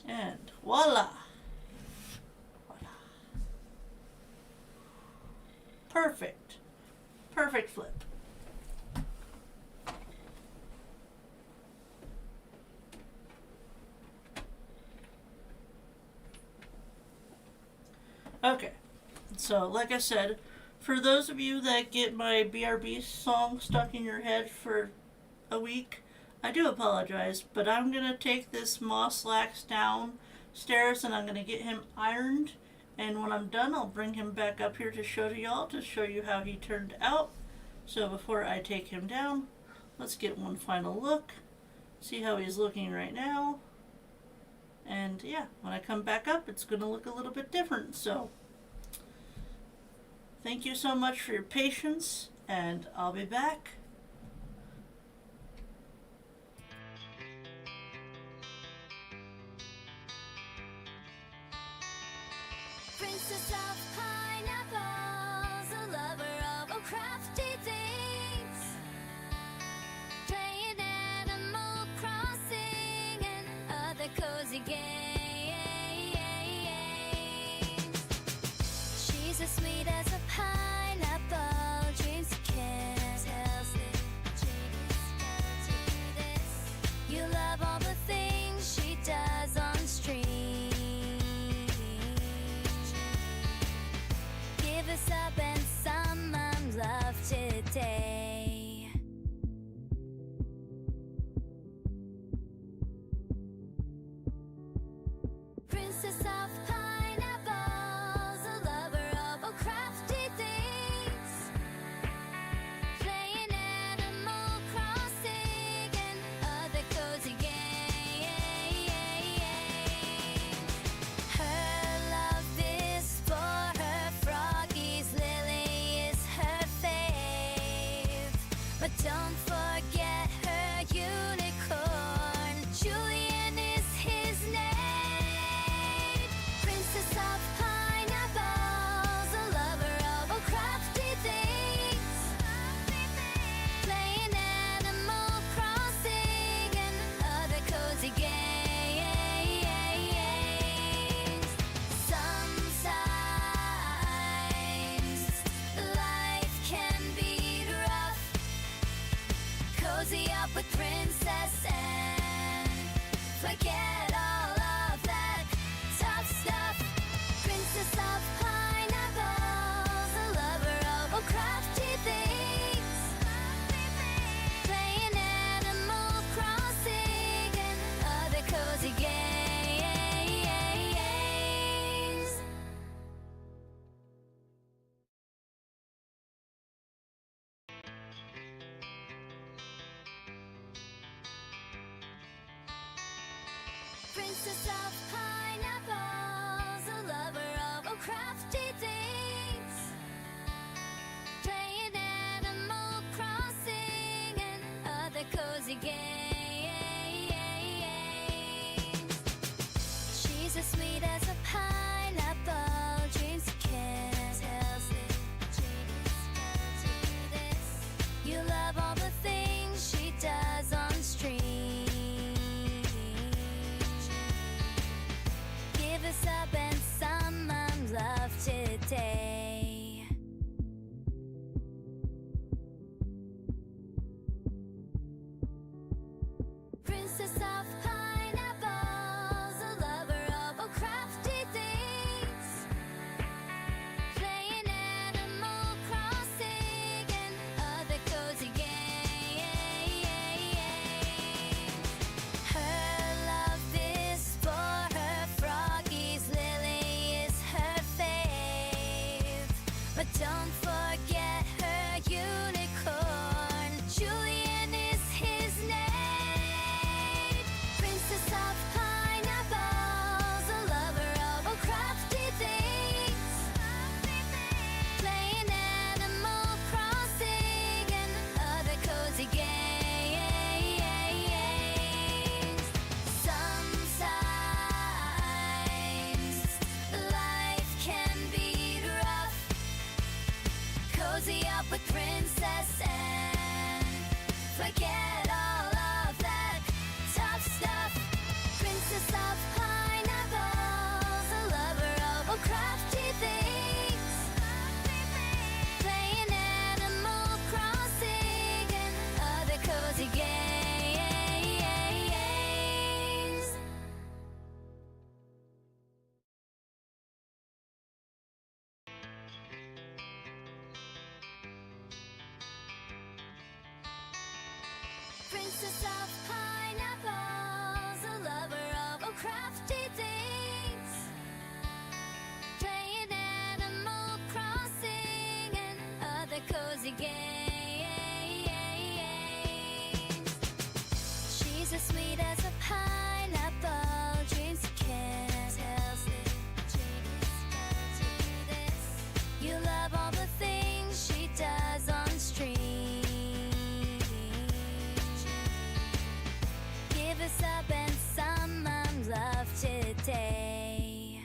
And voila! Voila. perfect. Perfect flip. Okay, so like I said, for those of you that get my BRB song stuck in your head for a week, I do apologize, but I'm going to take this MossLax downstairs and I'm going to get him ironed, and when I'm done I'll bring him back up here to show to y'all to show you how he turned out. So before I take him down, let's get one final look, see how he's looking right now. And yeah, when I come back up, it's going to look a little bit different. So thank you so much for your patience, and I'll be back. Princess of pineapples, a lover of all crafty things, playing Animal Crossing and other cozy games. She's as sweet as a pineapple, dreams of kiss, tells this. You love all the things she does on stream. Give us up and some love today. Princess of pineapples, a lover of all crafty things, playing Animal Crossing and other cozy games. Her love is for her froggies, Lily is her fave, but don't forget her unicorn, Julian is his name. Princess of pineapples, a lover of all crafty things, playing Animal Crossing and other cozy games. Sometimes life can be rough. Cozy up with Princess and forget all of that tough stuff. Princess of pineapples, a lover of all crafty things, playing Animal Crossing and other cozy games. Princess of pineapples, a lover of all crafty things, playing Animal Crossing and other cozy games. She's as sweet as a pineapple, dreams of kiss, tells this. You love all the things she does on stream. Give us up and some love today. Princess of pineapples, a lover of all crafty things, playing Animal Crossing and other cozy games. Her love is for her froggies, Lily is her fave, but don't forget her unicorn, Julian is his name. Princess of pineapples, a lover of all crafty things, playing Animal Crossing and other cozy games. Sometimes life can be rough. Cozy up with Princess and forget all of that tough stuff. Princess of pineapples, a lover of all crafty things, Princess of pineapples, a lover of all crafty things, playing Animal Crossing and other cozy games. She's as sweet as a pineapple, dreams of candles. You love all the things she does on stream. Give us up and some love today.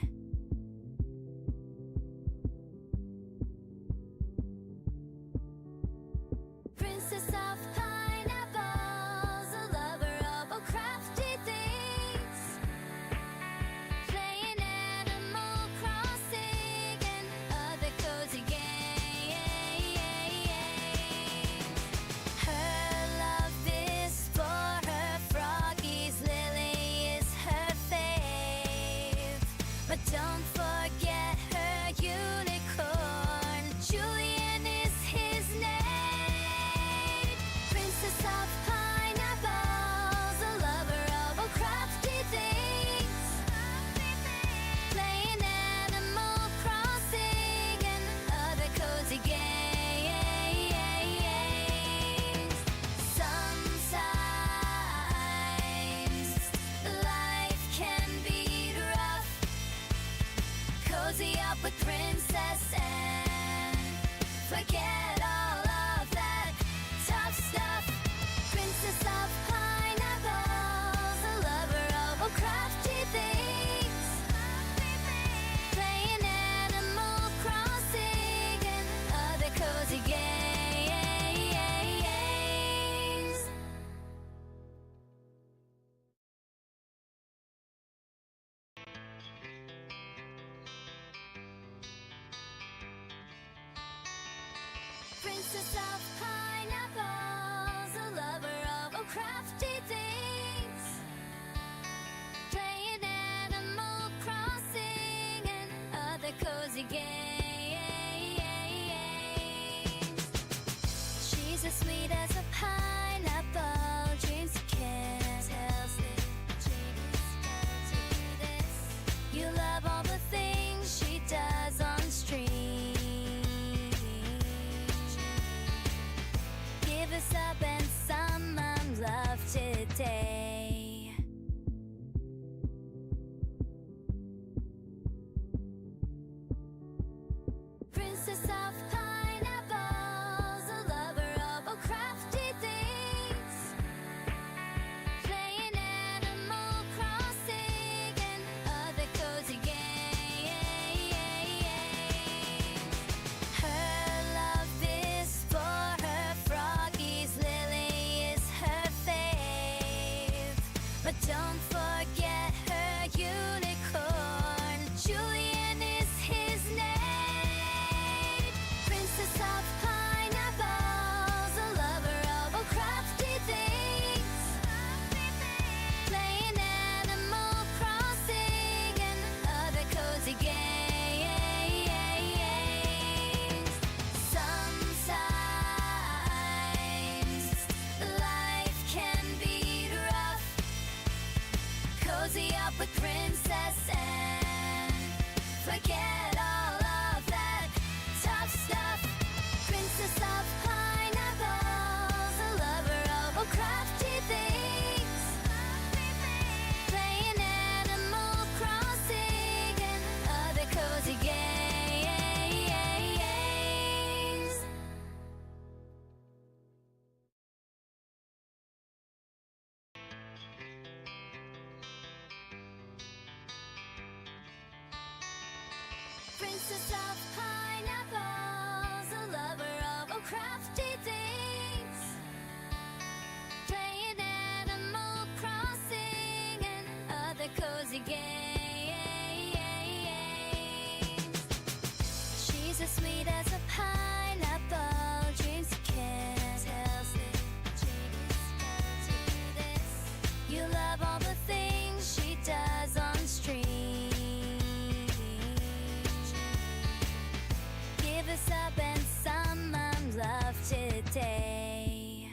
Princess of pineapples, a lover of all crafty things, playing Animal Crossing and other cozy games. Her love is for her froggies, Lily is her fave. But don't forget her unicorn, Julian is his name. Princess of pineapples, a lover of all crafty things, playing Animal Crossing and other cozy games. Sometimes life can be rough. Cozy up with Princess and forget all of that tough stuff. Princess of pineapples, a lover of all crafty things, playing Animal Crossing and other cozy games. Princess of pineapples, a lover of all crafty things, playing Animal Crossing and other cozy games. She's as sweet as a pineapple, dreams of candles. You love all the things she does on stream. Give us up and some love today. Princess of pineapples, a lover of all crafty things, playing Animal Crossing and other cozy games. Her love is for her froggies, Lily is her fave. But don't forget her unicorn, Julian is his name. Princess of pineapples, a lover of all crafty things, playing Animal Crossing and other cozy games. Sometimes life can be rough. Cozy up with Princess and forget all of that tough stuff. Princess of pineapples, a lover of all crafty things, playing Animal Crossing and other cozy games. Princess of pineapples, a lover of all crafty things, playing Animal Crossing and other cozy games. She's as sweet as a pineapple, dreams of candles. You love all the things she does on stream. Give us up and some love today.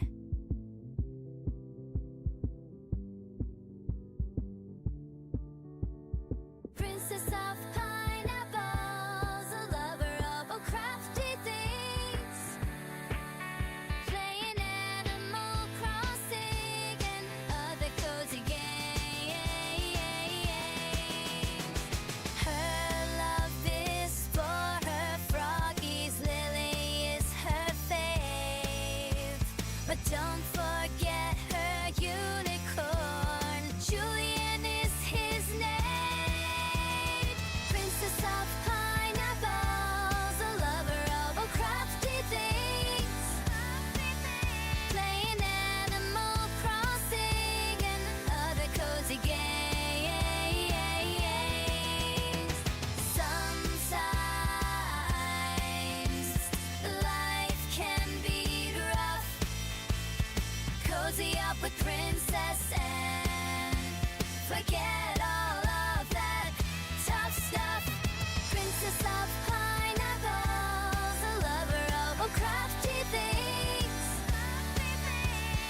don't forget her unicorn. Julian is his name. Princess of pineapples, a lover of all crafty things. Playing Animal Crossing and other cozy games. Sometimes life can be rough. Cozy up with Princess and forget all of that tough stuff. Princess of pineapples, a lover of all crafty things.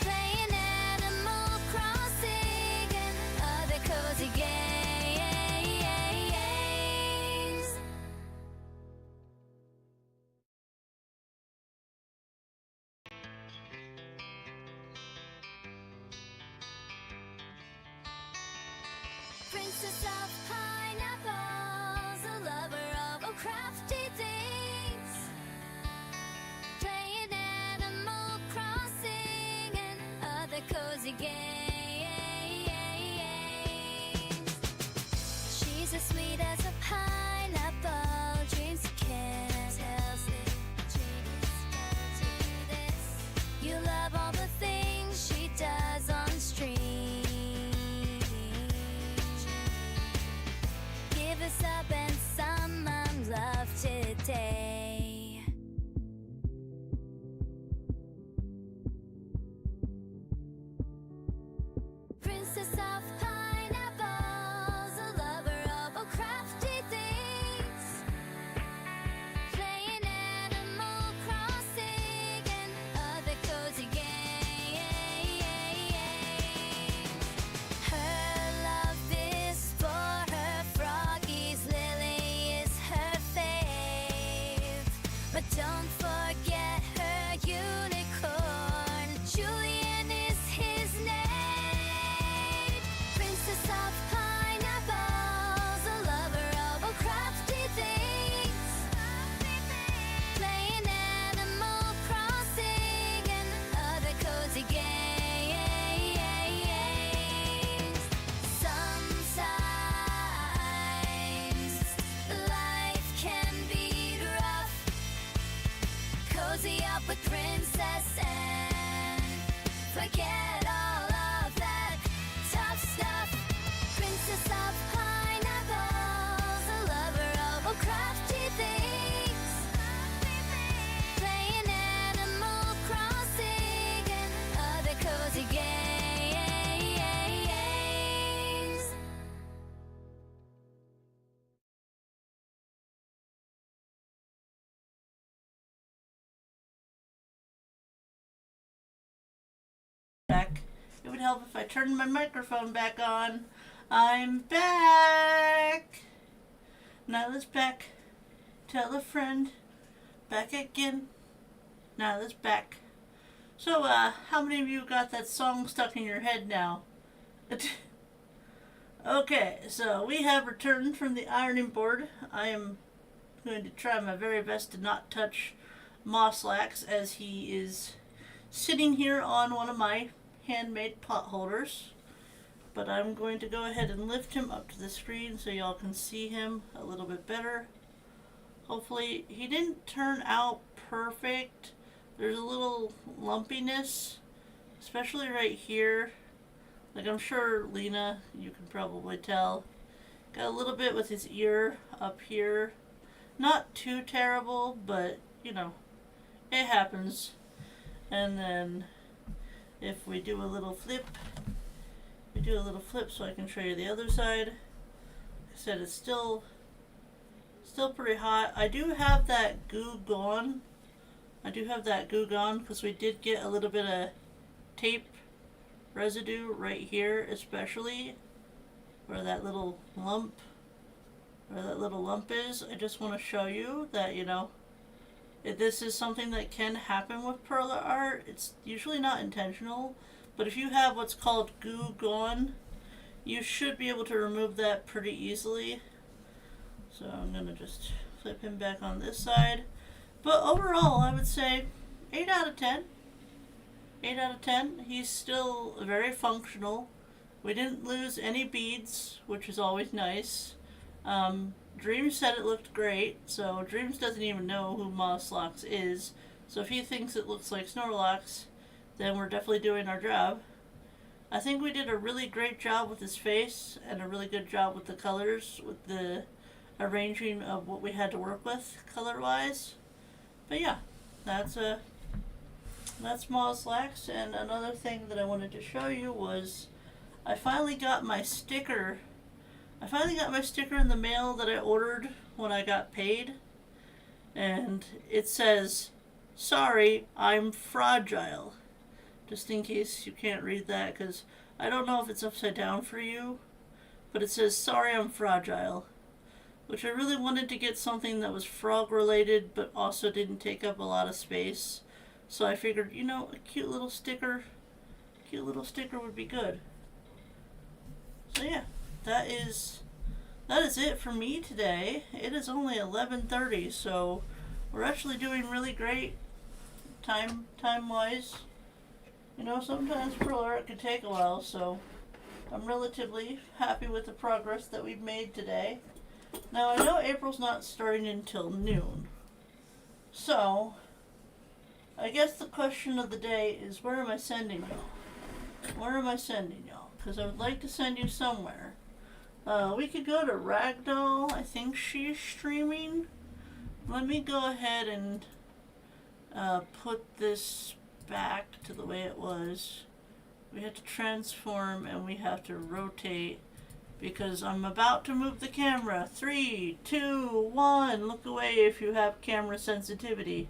Playing Animal Crossing and other cozy games. Princess of pineapples, a lover of all crafty things. Playing Animal Crossing and other cozy games. She's as sweet as a pineapple, dreams of kiss. Tells me genius can't do this. You love all the things she does on stream. Give us up and some love today. Princess of pineapples, a lover of all crafty things. Playing Animal Crossing and other cozy games. Her love is for her froggies, Lily is her fave. But don't forget her unicorn, Julian is his name. Princess of pineapples, a lover of all crafty things. Playing Animal Crossing and other cozy games. Sometimes life can be rough. Cozy up with Princess and forget all of that tough stuff. Princess of pineapples, a lover of all crafty things. Playing Animal Crossing and other cozy games. Back. It would help if I turned my microphone back on. I'm back. Nailah's back. Tell a friend. Back again. Nailah's back. So, how many of you got that song stuck in your head now? Okay, so we have returned from the ironing board. I am going to try my very best to not touch MossLax as he is sitting here on one of my handmade pot holders. But I'm going to go ahead and lift him up to the screen so y'all can see him a little bit better. Hopefully, he didn't turn out perfect. There's a little lumpiness, especially right here. Like, I'm sure Lena, you can probably tell. Got a little bit with his ear up here. Not too terrible, but, you know, it happens. And then, if we do a little flip, so I can show you the other side. Like I said, it's still pretty hot. I do have that goo gone. Because we did get a little bit of tape residue right here, especially where that little lump is. I just want to show you that, you know, this is something that can happen with Perler art. It's usually not intentional, but if you have what's called goo gone, you should be able to remove that pretty easily. So I'm going to just flip him back on this side. But overall, I would say 8 out of 10. 8 out of 10. He's still very functional. We didn't lose any beads, which is always nice. Dreams said it looked great, so Dreams doesn't even know who MossLax is. So if he thinks it looks like Snorlax, then we're definitely doing our job. I think we did a really great job with his face and a really good job with the colors, with the arranging of what we had to work with color-wise. But yeah, that's MossLax. And another thing that I wanted to show you was I finally got my sticker. I finally got my sticker in the mail that I ordered when I got paid. And it says, "Sorry, I'm fragile." Just in case you can't read that, because I don't know if it's upside down for you. But it says, "Sorry, I'm fragile." Which I really wanted to get something that was frog related, but also didn't take up a lot of space. So I figured, you know, a cute little sticker would be good. So yeah, that is it for me today. It is only 11:30, so we're actually doing really great time wise. You know, sometimes Perler can take a while, so I'm relatively happy with the progress that we've made today. Now I know April's not starting until noon, so I guess the question of the day is, where am I sending y'all? Where am I sending y'all? Because I would like to send you somewhere. We could go to Ragdoll. I think she's streaming. Let me go ahead and put this back to the way it was. We have to transform and we have to rotate because I'm about to move the camera. 3, 2, 1. Look away if you have camera sensitivity.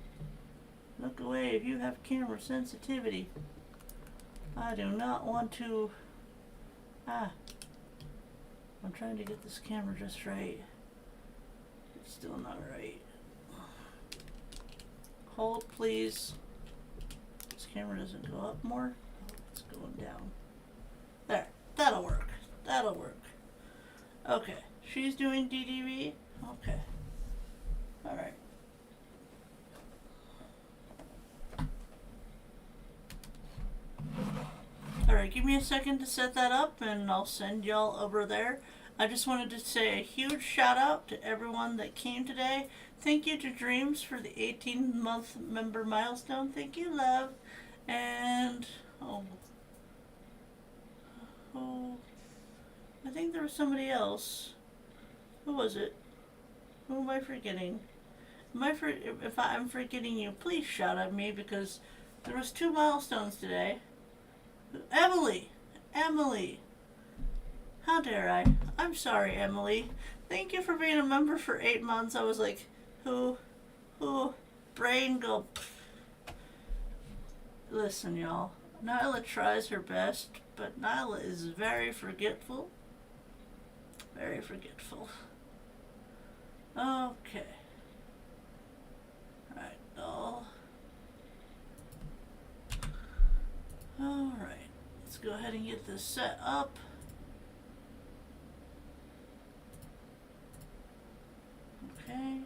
Look away if you have camera sensitivity. I do not want to... I'm trying to get this camera just right. It's still not right. Hold, please. This camera doesn't go up more. Oh, it's going down. There. That'll work. That'll work. Okay. She's doing DDV? Okay. Alright. Alright, give me a second to set that up and I'll send y'all over there. I just wanted to say a huge shout out to everyone that came today. Thank you to Dreams for the 18-month member milestone. Thank you, love. And, I think there was somebody else. Who was it? Who am I forgetting? If I'm forgetting you, please shout at me because there was 2 milestones today. Emily! How dare I? I'm sorry, Emily. Thank you for being a member for 8 months. I was like, who? Brain go... Listen, y'all. Nailah tries her best, but Nailah is very forgetful. Very forgetful. Okay. Alright, doll. Alright. Let's go ahead and get this set up. Okay.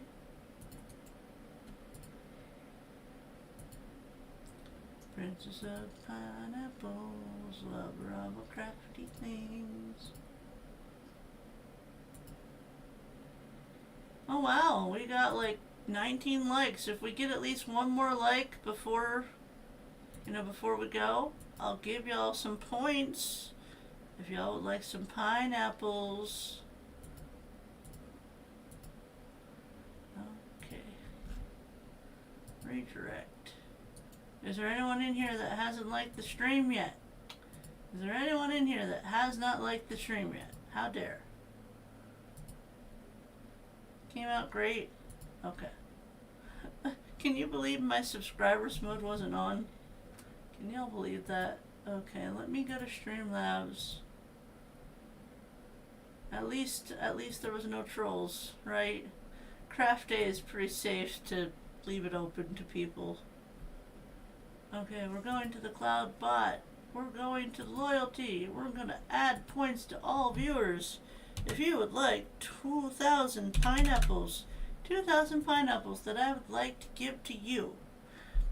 Princess of Pineapples, lover of all crafty things. Oh wow, we got like 19 likes. If we get at least one more like before we go, I'll give y'all some points. If y'all would like some pineapples. Okay. Redirect. Is there anyone in here that hasn't liked the stream yet? Is there anyone in here that has not liked the stream yet? How dare. Came out great. Okay. Can you believe my subscribers mode wasn't on? Can y'all believe that? Okay, let me go to Streamlabs. At least there was no trolls, right? Craft Day is pretty safe to leave it open to people. Okay, we're going to the Cloud Bot. We're going to loyalty. We're going to add points to all viewers. If you would like 2,000 pineapples that I would like to give to you,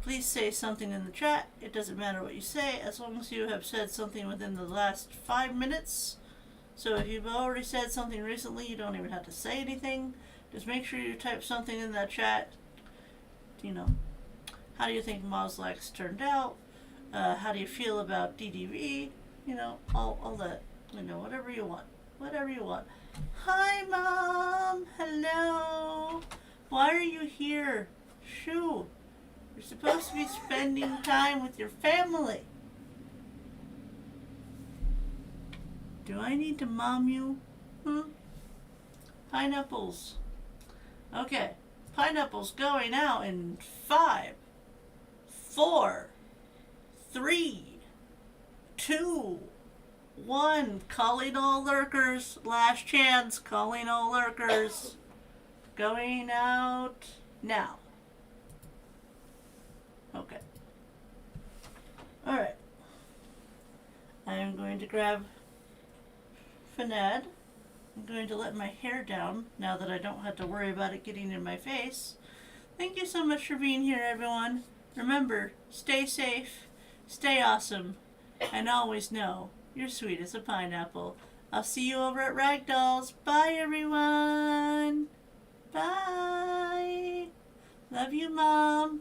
please say something in the chat. It doesn't matter what you say, as long as you have said something within the last 5 minutes. So if you've already said something recently, you don't even have to say anything. Just make sure you type something in that chat. You know, how do you think MossLax turned out? How do you feel about DDV? You know, all that. You know, whatever you want. Whatever you want. Hi, Mom. Hello. Why are you here? Shoo. You're supposed to be spending time with your family. Do I need to mom you? Pineapples. Okay. Pineapples going out in 5, 4, 3, 2, 1. Calling all lurkers. Last chance. Calling all lurkers. Going out now. Okay. Alright. I'm going to grab Fanad. I'm going to let my hair down now that I don't have to worry about it getting in my face. Thank you so much for being here, everyone. Remember, stay safe, stay awesome, and always know you're sweet as a pineapple. I'll see you over at Ragdolls. Bye, everyone. Bye. Love you, Mom.